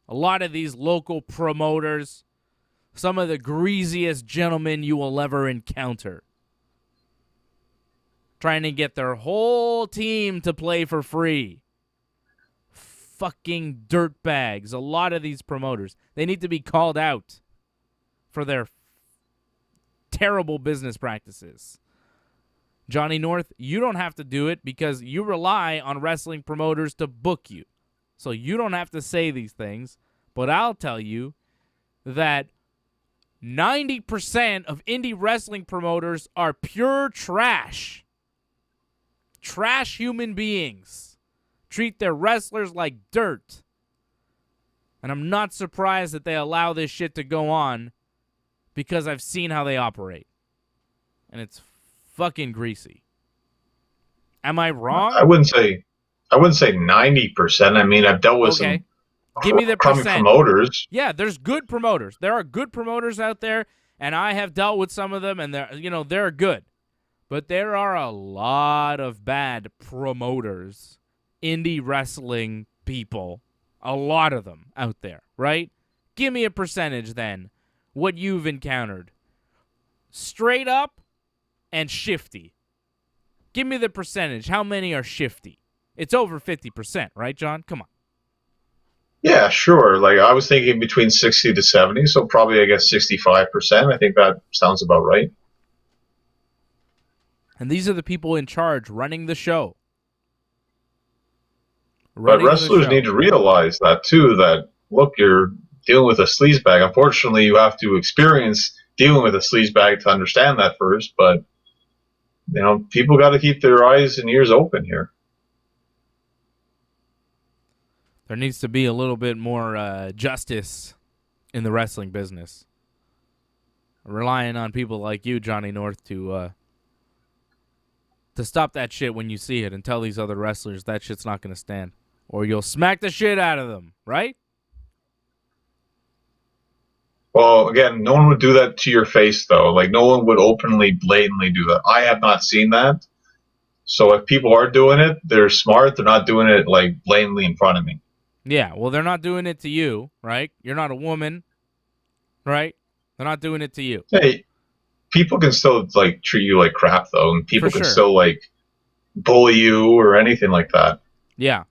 A lot of these local promoters, some of the greasiest gentlemen you will ever encounter. Trying to get their whole team to play for free. Fucking dirtbags. A lot of these promoters. They need to be called out for their terrible business practices. Johnny North, you don't have to do it because you rely on wrestling promoters to book you. So you don't have to say these things, but I'll tell you that 90% of indie wrestling promoters are pure trash. Trash human beings. Treat their wrestlers like dirt. And I'm not surprised that they allow this shit to go on because I've seen how they operate. And it's fucking greasy. Am I wrong? I wouldn't say 90%. I mean, I've dealt with some Give me the crummy percent. promoters. Yeah, there's good promoters. There are good promoters out there, and I have dealt with some of them, and they're good. But there are a lot of bad promoters, indie wrestling people, a lot of them out there, right? Give me a percentage then, what you've encountered. Straight up and shifty. Give me the percentage. How many are shifty? It's over 50%, right, John? Come on. Yeah, sure. I was thinking between 60 to 70, so probably, I guess, 65%. I think that sounds about right. And these are the people in charge running the show. But wrestlers need to realize that, too, that, look, you're dealing with a sleazebag. Unfortunately, you have to experience dealing with a sleazebag to understand that first, but, people got to keep their eyes and ears open here. There needs to be a little bit more justice in the wrestling business. Relying on people like you, Johnny North, to stop that shit when you see it and tell these other wrestlers that shit's not going to stand. Or you'll smack the shit out of them, right? Well, again, no one would do that to your face, though. No one would openly, blatantly do that. I have not seen that. So if people are doing it, they're smart. They're not doing it, blatantly in front of me. Yeah, well, they're not doing it to you, right? You're not a woman, right? They're not doing it to you. Hey, people can still, treat you like crap, though. And people can still, bully you or anything like that. Yeah.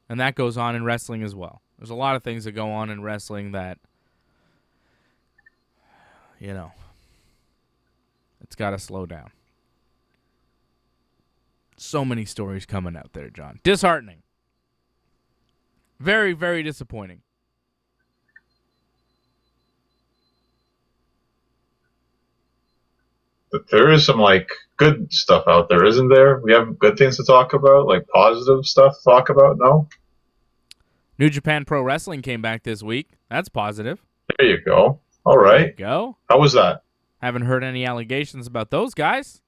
And that goes on in wrestling as well. There's a lot of things that go on in wrestling that, it's got to slow down. So many stories coming out there, John. Disheartening. Very, very disappointing. But there is some, good stuff out there, isn't there? We have good things to talk about, positive stuff to talk about, no? New Japan Pro Wrestling came back this week. That's positive. There you go. All right. There you go. How was that? Haven't heard any allegations about those guys.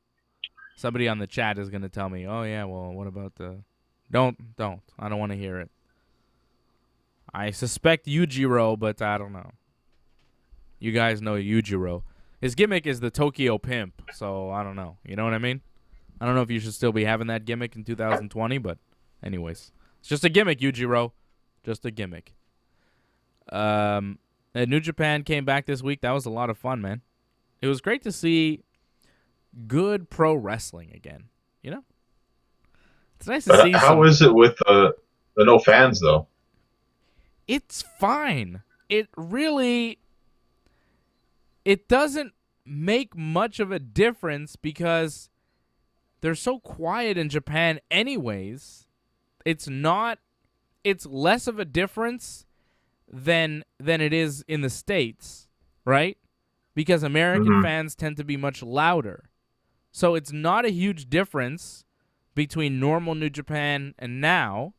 Somebody on the chat is going to tell me, oh, yeah, well, what about the... Don't. I don't want to hear it. I suspect Yujiro, but I don't know. You guys know Yujiro. His gimmick is the Tokyo Pimp, so I don't know. You know what I mean? I don't know if you should still be having that gimmick in 2020, but anyways. It's just a gimmick, Yujiro. Just a gimmick. New Japan came back this week. That was a lot of fun, man. It was great to see good pro wrestling again. You know? It's nice to see How is it with the no fans, though? It's fine. It really... It doesn't make much of a difference because they're so quiet in Japan anyways. It's less of a difference than it is in the States, right? Because American fans tend to be much louder. So it's not a huge difference between normal New Japan and now.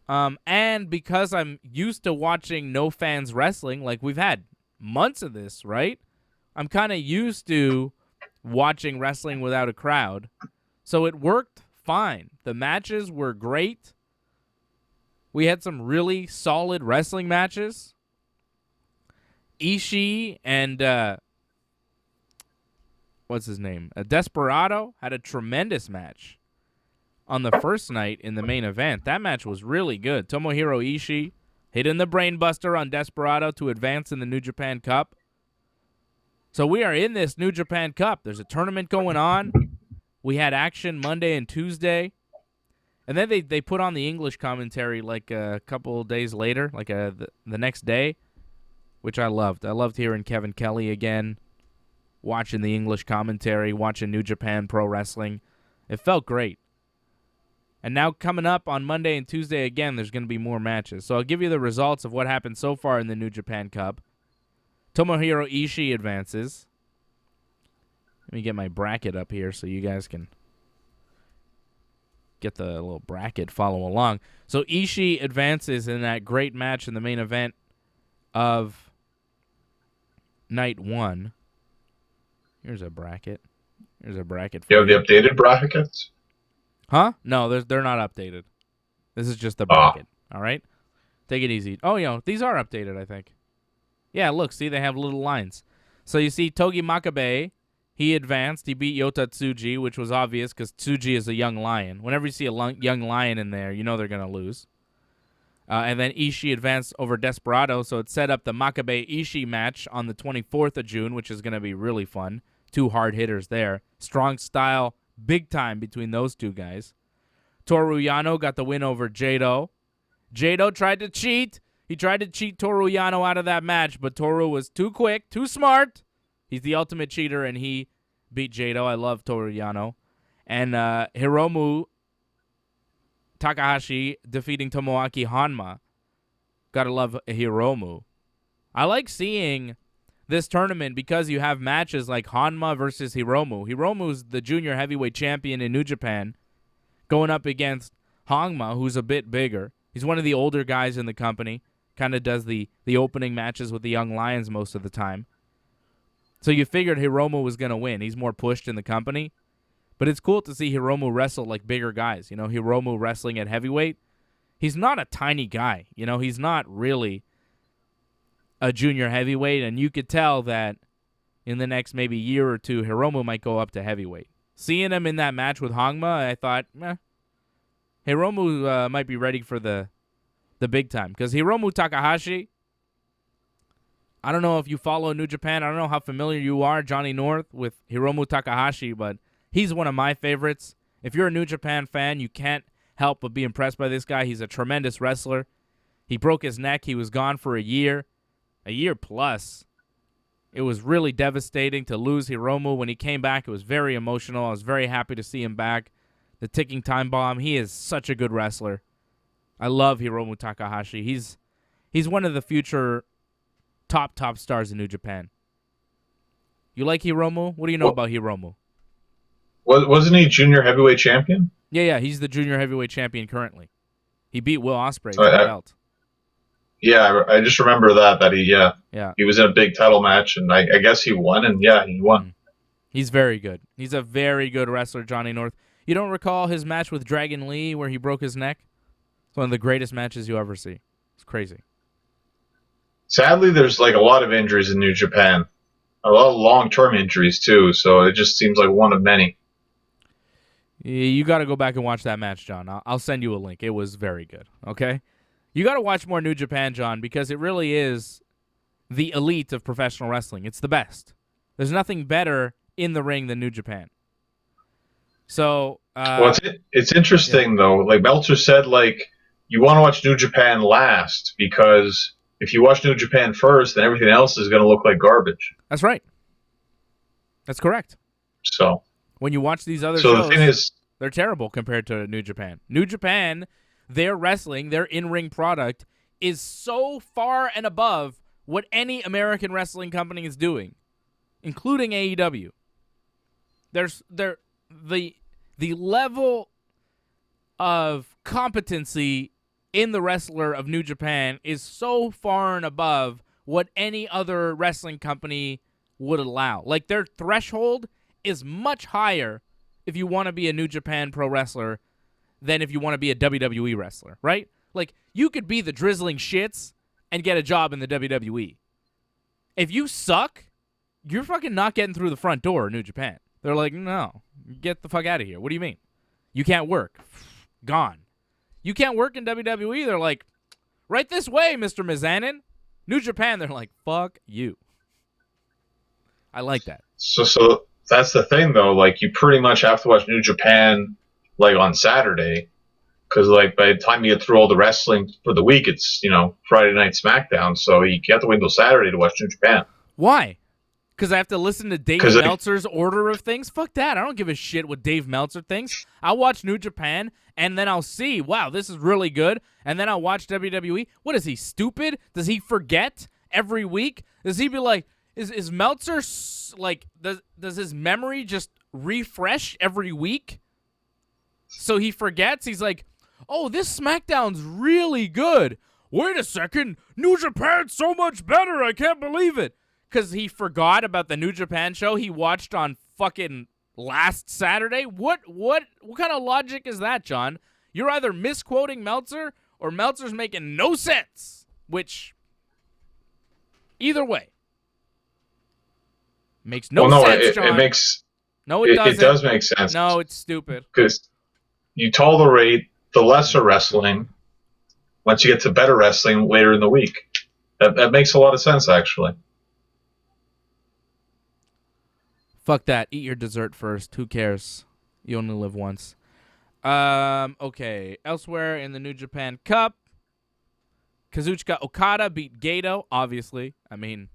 And because I'm used to watching no fans wrestling, like we've had months of this, right? I'm kind of used to watching wrestling without a crowd. So it worked fine. The matches were great. We had some really solid wrestling matches. Ishii and what's his name? Desperado had a tremendous match on the first night in the main event. That match was really good. Tomohiro Ishii hitting the brainbuster on Desperado to advance in the New Japan Cup. So we are in this New Japan Cup. There's a tournament going on. We had action Monday and Tuesday. And then they put on the English commentary like a couple of days later, like the next day, which I loved. I loved hearing Kevin Kelly again, watching the English commentary, watching New Japan Pro Wrestling. It felt great. And now coming up on Monday and Tuesday again, there's going to be more matches. So I'll give you the results of what happened so far in the New Japan Cup. Tomohiro Ishii advances. Let me get my bracket up here so you guys can get the little bracket, follow along. So Ishii advances in that great match in the main event of night 1. Here's a bracket. Here's a bracket for you. Have the updated brackets? Huh? No, they're not updated. This is just the bracket. All right? Take it easy. Oh, these are updated, I think. Yeah, look, see, they have little lines. So you see Togi Makabe, he advanced. He beat Yota Tsuji, which was obvious because Tsuji is a young lion. Whenever you see a young lion in there, you know they're going to lose. And then Ishii advanced over Desperado, so it set up the Makabe-Ishii match on the 24th of June, which is going to be really fun. 2 hard hitters there. Strong style, big time between those 2 guys. Toru Yano got the win over Jado. Jado tried to cheat. He tried to cheat Toru Yano out of that match, but Toru was too quick, too smart. He's the ultimate cheater, and he beat Jado. I love Toru Yano. And Hiromu Takahashi defeating Tomoaki Hanma. Gotta love Hiromu. I like seeing this tournament because you have matches like Hanma versus Hiromu. Hiromu's the junior heavyweight champion in New Japan, going up against Hanma, who's a bit bigger. He's one of the older guys in the company. Kind of does the opening matches with the Young Lions most of the time. So you figured Hiromu was going to win. He's more pushed in the company. But it's cool to see Hiromu wrestle like bigger guys. Hiromu wrestling at heavyweight. He's not a tiny guy. He's not really a junior heavyweight. And you could tell that in the next maybe year or 2, Hiromu might go up to heavyweight. Seeing him in that match with Hanma, I thought, Hiromu might be ready for the big time. Because Hiromu Takahashi, I don't know if you follow New Japan. I don't know how familiar you are, Johnny North, with Hiromu Takahashi, but he's one of my favorites. If you're a New Japan fan, you can't help but be impressed by this guy. He's a tremendous wrestler. He broke his neck. He was gone for a year plus. It was really devastating to lose Hiromu. When he came back, it was very emotional. I was very happy to see him back. The ticking time bomb. He is such a good wrestler. I love Hiromu Takahashi. He's one of the future top stars in New Japan. You like Hiromu? What do you know about Hiromu? Wasn't he junior heavyweight champion? Yeah, he's the junior heavyweight champion currently. He beat Will Ospreay for the belt. Yeah, I just remember that he was in a big title match, and I guess he won, and he won. He's very good. He's a very good wrestler, Johnny North. You don't recall his match with Dragon Lee where he broke his neck? It's one of the greatest matches you ever see. It's crazy. Sadly, there's like a lot of injuries in New Japan. A lot of long-term injuries too, so it just seems like one of many. You got to go back and watch that match, John. I'll send you a link. It was very good, okay? You got to watch more New Japan, John, because it really is the elite of professional wrestling. It's the best. There's nothing better in the ring than New Japan. So, well, it's interesting though. Like Meltzer said, like you want to watch New Japan last because if you watch New Japan first, then everything else is going to look like garbage. That's right. That's correct. So when you watch these other so shows, the thing is, they're terrible compared to New Japan. New Japan, their wrestling, their in-ring product is so far and above what any American wrestling company is doing, including AEW. The level of competency in the wrestler of New Japan is so far and above what any other wrestling company would allow. Like, their threshold is much higher if you want to be a New Japan pro wrestler than if you want to be a WWE wrestler, right? Like, you could be the drizzling shits and get a job in the WWE. If you suck, you're fucking not getting through the front door in New Japan. They're like, no, get the fuck out of here. What do you mean? You can't work. Gone. You can't work in WWE. They're like, right this way, Mr. Mizanin. New Japan, they're like, fuck you. I like that. So that's the thing, though. Like, you pretty much have to watch New Japan, like, on Saturday. Because, like, by the time you get through all the wrestling for the week, it's, Friday Night SmackDown. So you have to wait until Saturday to watch New Japan. Why? Because I have to listen to Dave Meltzer's order of things? Fuck that. I don't give a shit what Dave Meltzer thinks. I'll watch New Japan, and then I'll see, wow, this is really good. And then I'll watch WWE. What is he, stupid? Does he forget every week? Does he be like, is Meltzer, like, does his memory just refresh every week? So he forgets? He's like, oh, this SmackDown's really good. Wait a second. New Japan's so much better. I can't believe it. Because he forgot about the New Japan show he watched on fucking last Saturday? What kind of logic is that, John? You're either misquoting Meltzer or Meltzer's making no sense. Which, either way, makes no sense, John. It makes... No, it doesn't. It does make sense. No, it's stupid. Because you tolerate the lesser wrestling once you get to better wrestling later in the week. That makes a lot of sense, actually. Fuck that. Eat your dessert first. Who cares? You only live once. Okay. Elsewhere in the New Japan Cup, Kazuchika Okada beat Gato, obviously. I mean,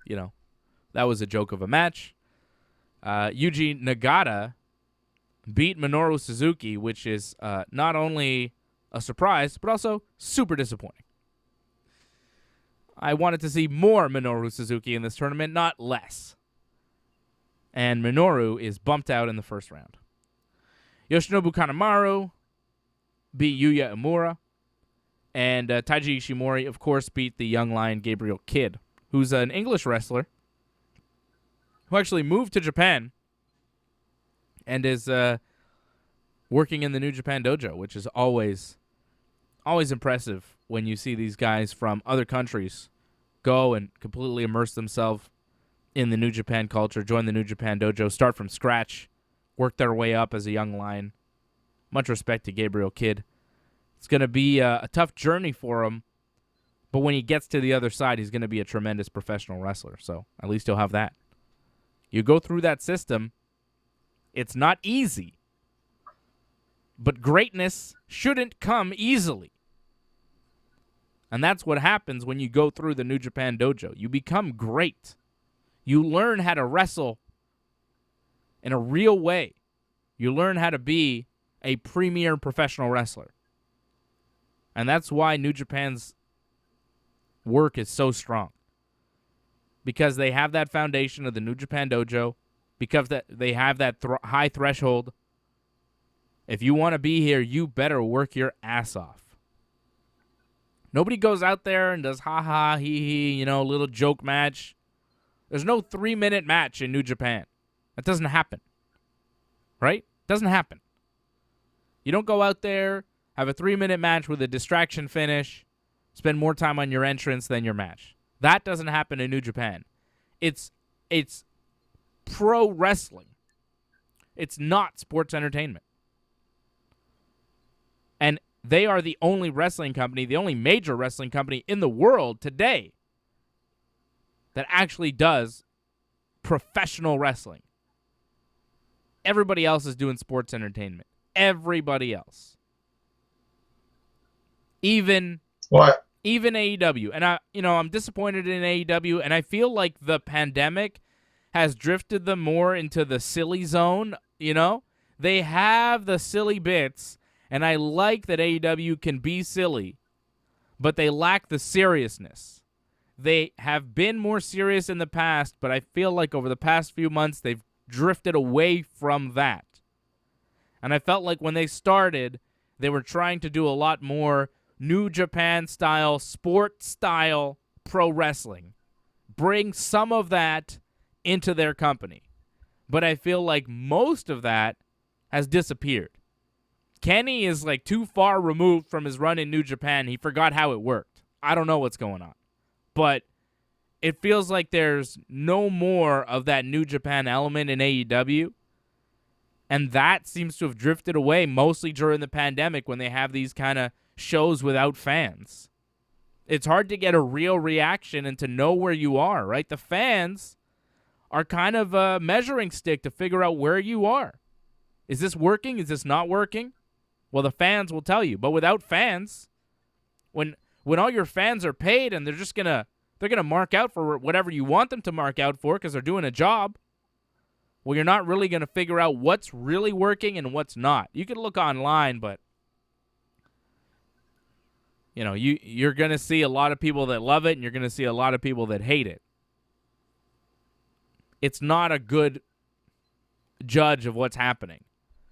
that was a joke of a match. Yuji Nagata beat Minoru Suzuki, which is not only a surprise, but also super disappointing. I wanted to see more Minoru Suzuki in this tournament, not less. And Minoru is bumped out in the first round. Yoshinobu Kanemaru beat Yuya Uemura. And Taiji Ishimori, of course, beat the young lion Gabriel Kidd, who's an English wrestler who actually moved to Japan and is working in the New Japan Dojo, which is always impressive when you see these guys from other countries go and completely immerse themselves in the New Japan culture, join the New Japan Dojo, start from scratch, work their way up as a young lion. Much respect to Gabriel Kidd. It's going to be a tough journey for him, but when he gets to the other side, he's going to be a tremendous professional wrestler, so at least he'll have that. You go through that system, it's not easy, but greatness shouldn't come easily. And that's what happens when you go through the New Japan Dojo. You become great. You learn how to wrestle in a real way. You learn how to be a premier professional wrestler. And that's why New Japan's work is so strong. Because they have that foundation of the New Japan Dojo. Because they have that high threshold. If you want to be here, you better work your ass off. Nobody goes out there and does ha-ha, hee-hee, little joke match. There's no 3-minute match in New Japan. That doesn't happen. Right? Doesn't happen. You don't go out there, have a 3-minute match with a distraction finish, spend more time on your entrance than your match. That doesn't happen in New Japan. It's pro wrestling. It's not sports entertainment. And they are the only wrestling company, the only major wrestling company in the world today that actually does professional wrestling. Everybody else is doing sports entertainment. Everybody else. Even AEW. And I'm disappointed in AEW, and I feel like the pandemic has drifted them more into the silly zone, They have the silly bits, and I like that AEW can be silly, but they lack the seriousness. They have been more serious in the past, but I feel like over the past few months, they've drifted away from that. And I felt like when they started, they were trying to do a lot more New Japan style, sport style pro wrestling. Bring some of that into their company. But I feel like most of that has disappeared. Kenny is like too far removed from his run in New Japan. He forgot how it worked. I don't know what's going on. But it feels like there's no more of that New Japan element in AEW. And that seems to have drifted away mostly during the pandemic when they have these kind of shows without fans. It's hard to get a real reaction and to know where you are, right? The fans are kind of a measuring stick to figure out where you are. Is this working? Is this not working? Well, the fans will tell you. But without fans, when all your fans are paid and they're gonna mark out for whatever you want them to mark out for because they're doing a job, well, you're not really going to figure out what's really working and what's not. You can look online, but you're going to see a lot of people that love it and you're going to see a lot of people that hate it. It's not a good judge of what's happening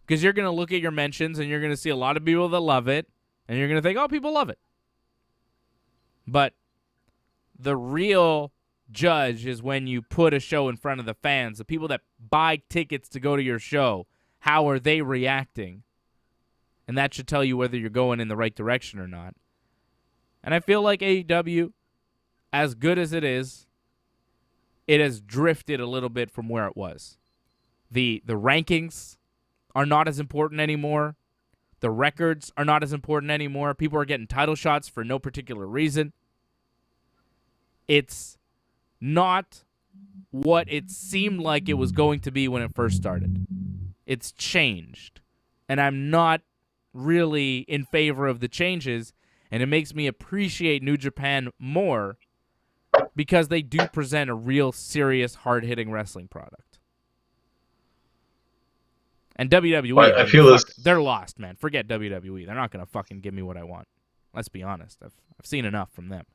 because you're going to look at your mentions and you're going to see a lot of people that love it and you're going to think, oh, people love it. But the real judge is when you put a show in front of the fans, the people that buy tickets to go to your show. How are they reacting? And that should tell you whether you're going in the right direction or not. And I feel like AEW, as good as it is, it has drifted a little bit from where it was. The rankings are not as important anymore. The records are not as important anymore. People are getting title shots for no particular reason. It's not what it seemed like it was going to be when it first started. It's changed. And I'm not really in favor of the changes, and it makes me appreciate New Japan more because they do present a real serious, hard-hitting wrestling product. And WWE, I feel they're lost, man. Forget WWE. They're not going to fucking give me what I want. Let's be honest. I've seen enough from them.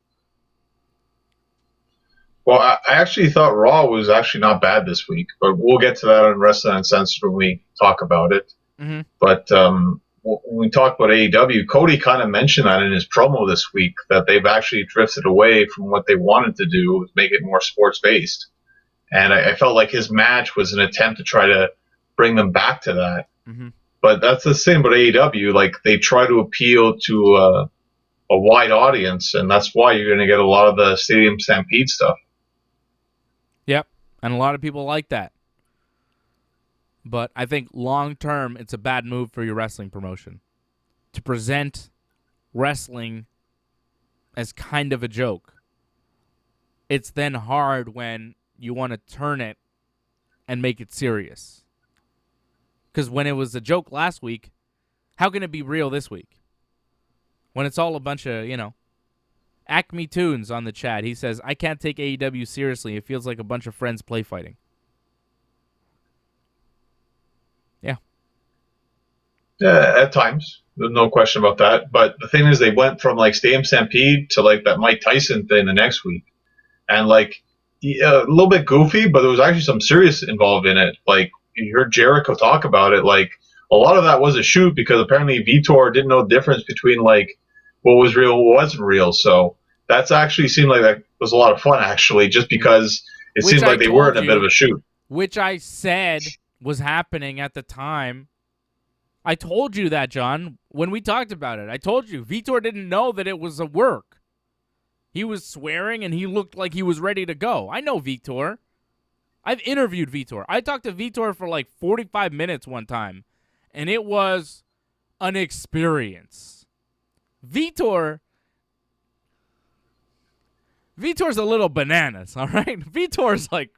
Well, I actually thought Raw was actually not bad this week, but we'll get to that on Wrestling Uncensored when we talk about it. Mm-hmm. But when we talk about AEW, Cody kind of mentioned that in his promo this week, that they've actually drifted away from what they wanted to do, make it more sports-based. And I felt like his match was an attempt to try to bring them back to that. Mm-hmm. But that's the same with AEW. Like, they try to appeal to a wide audience, and that's why you're going to get a lot of the Stadium Stampede stuff. Yep, and a lot of people like that. But I think long-term, it's a bad move for your wrestling promotion to present wrestling as kind of a joke. It's then hard when you want to turn it and make it serious. Because when it was a joke last week, how can it be real this week? When it's all a bunch of, Acme Tunes on the chat. He says, I can't take AEW seriously. It feels like a bunch of friends play fighting. Yeah. Yeah, at times. There's no question about that. But the thing is, they went from, Stadium Stampede to, that Mike Tyson thing the next week. And, a little bit goofy, but there was actually some serious involved in it. You heard Jericho talk about it. A lot of that was a shoot because apparently Vitor didn't know the difference between, what was real and what wasn't real. So that's actually seemed like that was a lot of fun, actually, just because it seemed like they were in a bit of a shoot. Which I said was happening at the time. I told you that, John, when we talked about it. I told you Vitor didn't know that it was a work. He was swearing, and he looked like he was ready to go. I know Vitor. I've interviewed Vitor. I talked to Vitor for like 45 minutes one time, and it was an experience. Vitor's a little bananas, all right? Vitor's like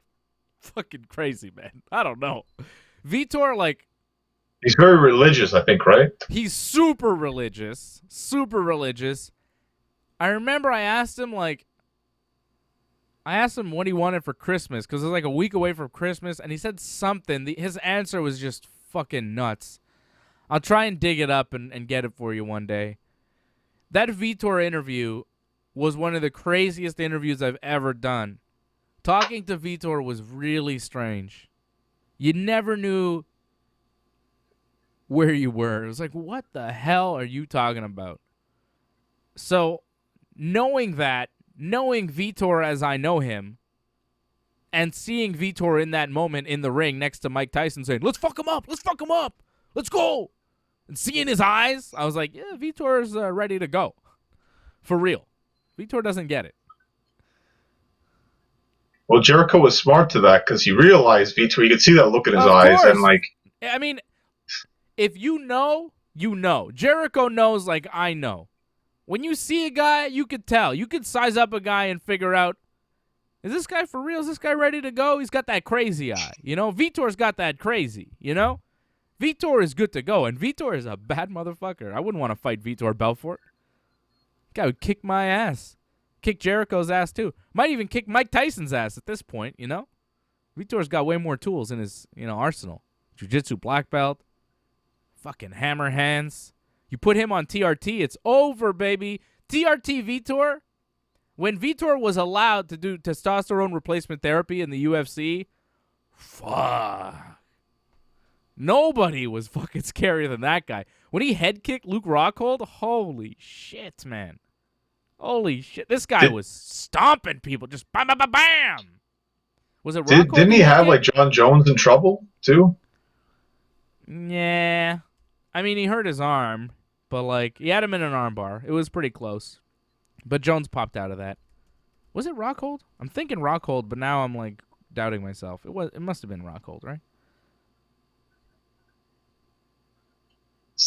fucking crazy, man. I don't know. Vitor, like... He's very religious, I think, right? He's super religious. Super religious. I remember I asked him what he wanted for Christmas, because it was like a week away from Christmas, and he said something. His answer was just fucking nuts. I'll try and dig it up and get it for you one day. That Vitor interview was one of the craziest interviews I've ever done. Talking to Vitor was really strange. You never knew where you were. It was like, what the hell are you talking about? So, knowing Vitor as I know him, and seeing Vitor in that moment in the ring next to Mike Tyson saying, let's fuck him up, let's go, and seeing his eyes, I was like, yeah, Vitor's ready to go. For real. Vitor doesn't get it. Well, Jericho was smart to that, because he realized Vitor, you could see that look in his eyes, course. and like... I mean, if you know, you know. Jericho knows like I know. When you see a guy, you could tell. You could size up a guy and figure out, is this guy for real? Is this guy ready to go? He's got that crazy eye. You know, Vitor's got that crazy, you know? Vitor is good to go, and Vitor is a bad motherfucker. I wouldn't want to fight Vitor Belfort. Guy would kick my ass. Kick Jericho's ass, too. Might even kick Mike Tyson's ass at this point, you know? Vitor's got way more tools in his, arsenal. Jiu-jitsu black belt. Fucking hammer hands. You put him on TRT, it's over, baby. TRT Vitor, when Vitor was allowed to do testosterone replacement therapy in the UFC, fuck. Nobody was fucking scarier than that guy. When he head kicked Luke Rockhold, holy shit, man. Holy shit. This guy was stomping people, just bam, bam, bam, bam. Was it Rockhold? Didn't he have, like, John Jones in trouble, too? Yeah. I mean, he hurt his arm, but, like, he had him in an arm bar. It was pretty close. But Jones popped out of that. Was it Rockhold? I'm thinking Rockhold, but now I'm, like, doubting myself. It must have been Rockhold, right?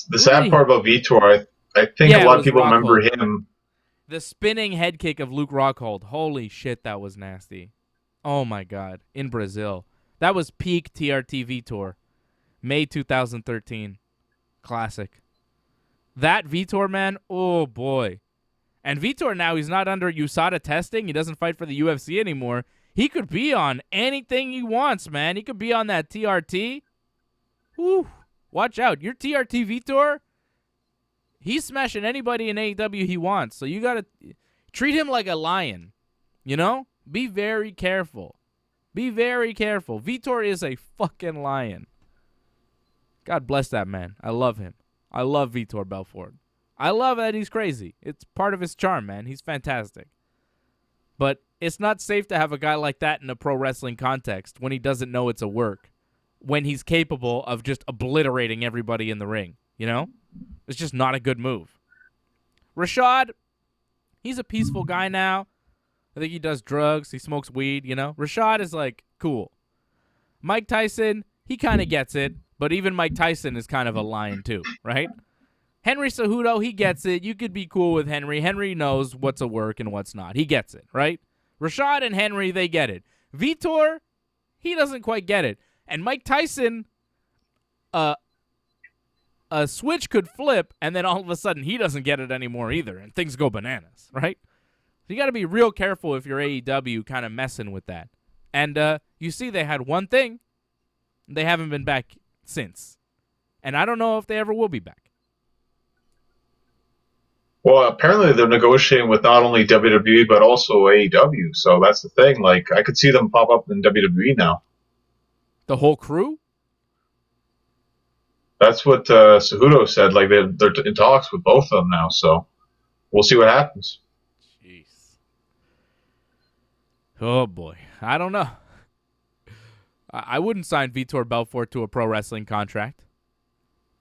The sad part about Vitor, I think a lot of people remember him. The spinning head kick of Luke Rockhold. Holy shit, that was nasty. Oh, my God. In Brazil. That was peak TRT Vitor. May 2013. Classic. That Vitor, man, oh, boy. And Vitor now, he's not under USADA testing. He doesn't fight for the UFC anymore. He could be on anything he wants, man. He could be on that TRT. Whew. Watch out. Your TRT Vitor, he's smashing anybody in AEW he wants. So you got to treat him like a lion, you know? Be very careful. Be very careful. Vitor is a fucking lion. God bless that man. I love him. I love Vitor Belfort. I love that he's crazy. It's part of his charm, man. He's fantastic. But it's not safe to have a guy like that in a pro wrestling context when he doesn't know it's a work. When he's capable of just obliterating everybody in the ring, you know? It's just not a good move. Rashad, he's a peaceful guy now. I think he does drugs. He smokes weed, you know? Rashad is, like, cool. Mike Tyson, he kind of gets it, but even Mike Tyson is kind of a lion too, right? Henry Cejudo, he gets it. You could be cool with Henry. Henry knows what's a work and what's not. He gets it, right? Rashad and Henry, they get it. Vitor, he doesn't quite get it. And Mike Tyson, a switch could flip, and then all of a sudden he doesn't get it anymore either, and things go bananas, right? So you got to be real careful if you're AEW kind of messing with that. And you see they had one thing. They haven't been back since. And I don't know if they ever will be back. Well, apparently they're negotiating with not only WWE, but also AEW. So that's the thing. Like, I could see them pop up in WWE now. The whole crew? That's what Cejudo said. Like, they're in talks with both of them now. So we'll see what happens. Jeez. Oh, boy. I don't know. I wouldn't sign Vitor Belfort to a pro wrestling contract.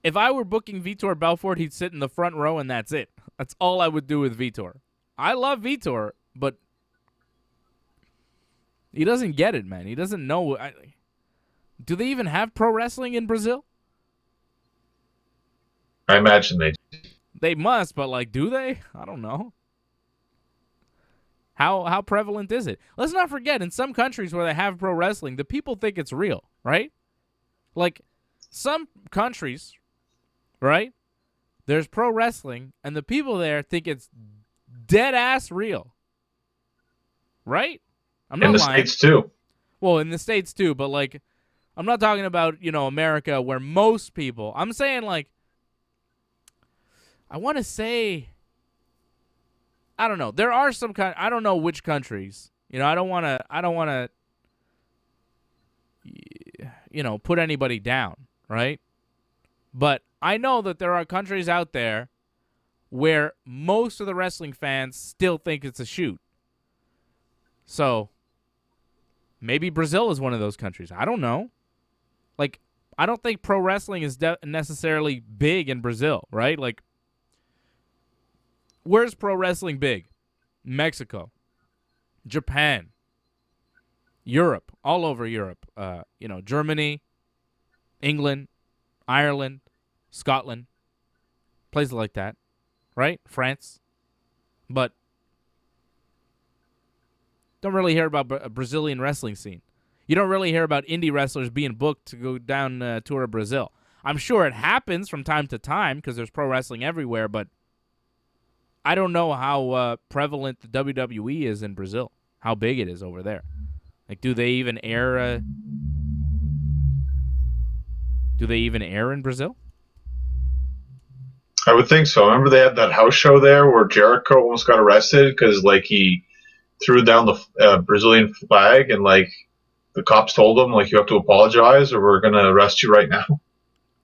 If I were booking Vitor Belfort, he'd sit in the front row and that's it. That's all I would do with Vitor. I love Vitor, but he doesn't get it, man. He doesn't know. Do they even have pro wrestling in Brazil? I imagine they do. They must, but like, do they? I don't know. How prevalent is it? Let's not forget, in some countries where they have pro wrestling, the people think it's real, right? Like, some countries, right? There's pro wrestling, and the people there think it's dead ass real, right? I'm not In the lying. States too. Well, in the States too, but like, I'm not talking about, America, where most people. I'm saying, like, I want to say, I don't know. There are some I don't know which countries. I don't want to put anybody down, right? But I know that there are countries out there where most of the wrestling fans still think it's a shoot. So maybe Brazil is one of those countries. I don't know. Like, I don't think pro wrestling is necessarily big in Brazil, right? Like, where's pro wrestling big? Mexico, Japan, Europe, all over Europe. Germany, England, Ireland, Scotland, places like that, right? France. But don't really hear about a Brazilian wrestling scene. You don't really hear about indie wrestlers being booked to go down tour of Brazil. I'm sure it happens from time to time because there's pro wrestling everywhere, but I don't know how prevalent the WWE is in Brazil, how big it is over there. Like, do they even air in Brazil? I would think so. Remember they had that house show there where Jericho almost got arrested because, like, he threw down the Brazilian flag and, like, the cops told him, like, you have to apologize or we're going to arrest you right now.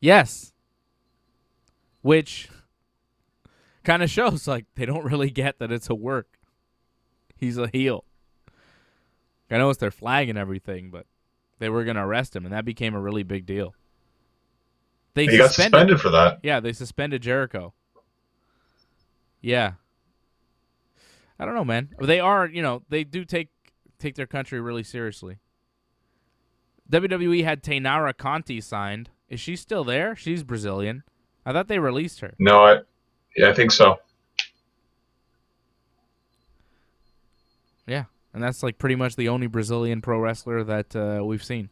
Yes. Which kind of shows, like, they don't really get that it's a work. He's a heel. I know it's their flag and everything, but they were going to arrest him, and that became a really big deal. He got suspended for that. Yeah, they suspended Jericho. Yeah. I don't know, man. They are, they do take their country really seriously. WWE had Tainara Conti signed. Is she still there? She's Brazilian. I thought they released her. No, I think so. Yeah, and that's like pretty much the only Brazilian pro wrestler that we've seen.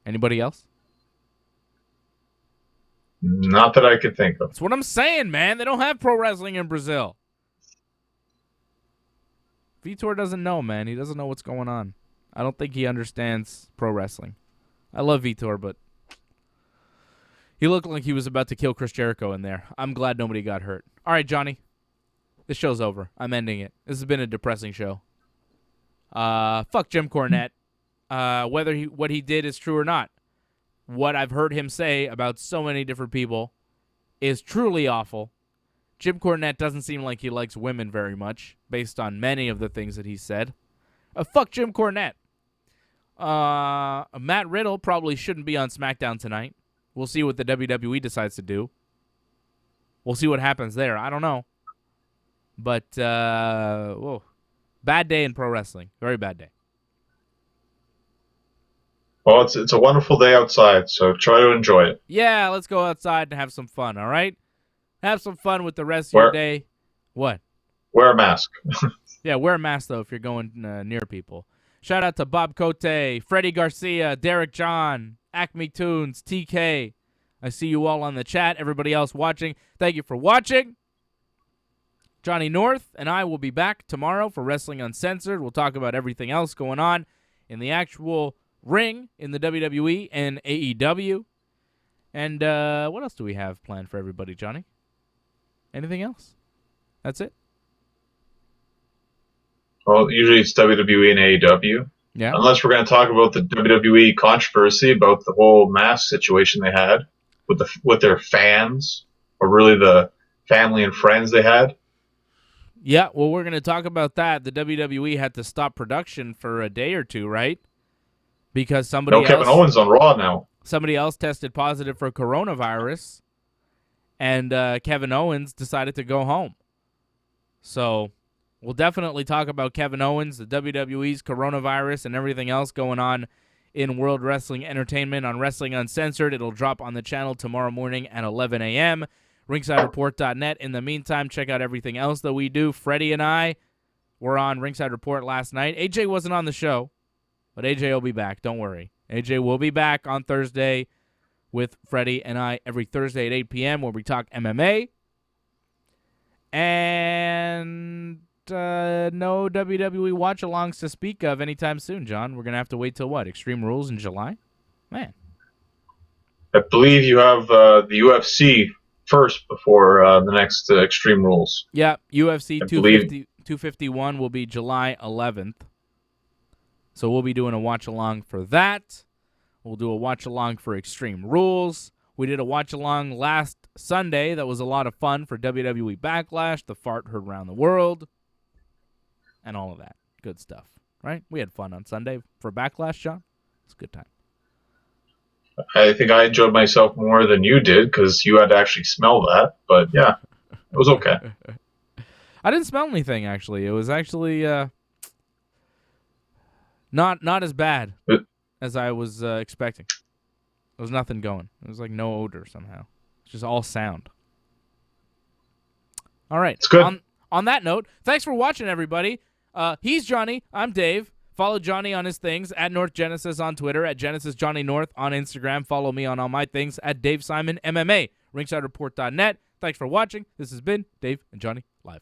Anybody else? Not that I could think of. That's what I'm saying, man. They don't have pro wrestling in Brazil. Vitor doesn't know, man. He doesn't know what's going on. I don't think he understands pro wrestling. I love Vitor, but he looked like he was about to kill Chris Jericho in there. I'm glad nobody got hurt. All right, Johnny. This show's over. I'm ending it. This has been a depressing show. Fuck Jim Cornette. Whether what he did is true or not. What I've heard him say about so many different people is truly awful. Jim Cornette doesn't seem like he likes women very much, based on many of the things that he said. Fuck Jim Cornette. Matt Riddle probably shouldn't be on SmackDown tonight. We'll see what the WWE decides to do. We'll see what happens there. I don't know. But, whoa. Bad day in pro wrestling. Very bad day. Well, it's a wonderful day outside, so try to enjoy it. Yeah, let's go outside and have some fun, all right? Have some fun with the rest of your day. What? Wear a mask. Yeah, wear a mask, though, if you're going near people. Shout out to Bob Cote, Freddie Garcia, Derek John, Acme Tunes, TK. I see you all on the chat. Everybody else watching, thank you for watching. Johnny North and I will be back tomorrow for Wrestling Uncensored. We'll talk about everything else going on in the actual ring in the WWE and AEW. And what else do we have planned for everybody, Johnny? Anything else? That's it? Well, usually it's WWE and AEW. Yeah. Unless we're going to talk about the WWE controversy about the whole mask situation they had with their fans, or really the family and friends they had. Yeah, well, we're going to talk about that. The WWE had to stop production for a day or two, right? Because Kevin Owens on Raw now. Somebody else tested positive for coronavirus, and Kevin Owens decided to go home. So we'll definitely talk about Kevin Owens, the WWE's coronavirus, and everything else going on in World Wrestling Entertainment on Wrestling Uncensored. It'll drop on the channel tomorrow morning at 11 a.m. RingsideReport.net. In the meantime, check out everything else that we do. Freddie and I were on Ringside Report last night. AJ wasn't on the show, but AJ will be back. Don't worry. AJ will be back on Thursday with Freddie and I every Thursday at 8 p.m. where we talk MMA. And no WWE watch-alongs to speak of anytime soon, John. We're going to have to wait till what? Extreme Rules in July? Man. I believe you have the UFC first before the next Extreme Rules. Yeah, UFC 251 will be July 11th. So we'll be doing a watch-along for that. We'll do a watch-along for Extreme Rules. We did a watch-along last Sunday that was a lot of fun for WWE Backlash, the fart heard around the world, and all of that. Good stuff, right? We had fun on Sunday for Backlash, John. It's a good time. I think I enjoyed myself more than you did because you had to actually smell that. But, yeah, it was okay. I didn't smell anything, actually. It was actually not as bad as I was expecting. There was nothing going. It was like no odor somehow. It's just all sound. All right. It's good. On that note, thanks for watching, everybody. He's Johnny. I'm Dave. Follow Johnny on his things at North Genesis on Twitter, at Genesis Johnny North on Instagram. Follow me on all my things at Dave Simon MMA. RingsideReport.net. Thanks for watching. This has been Dave and Johnny Live.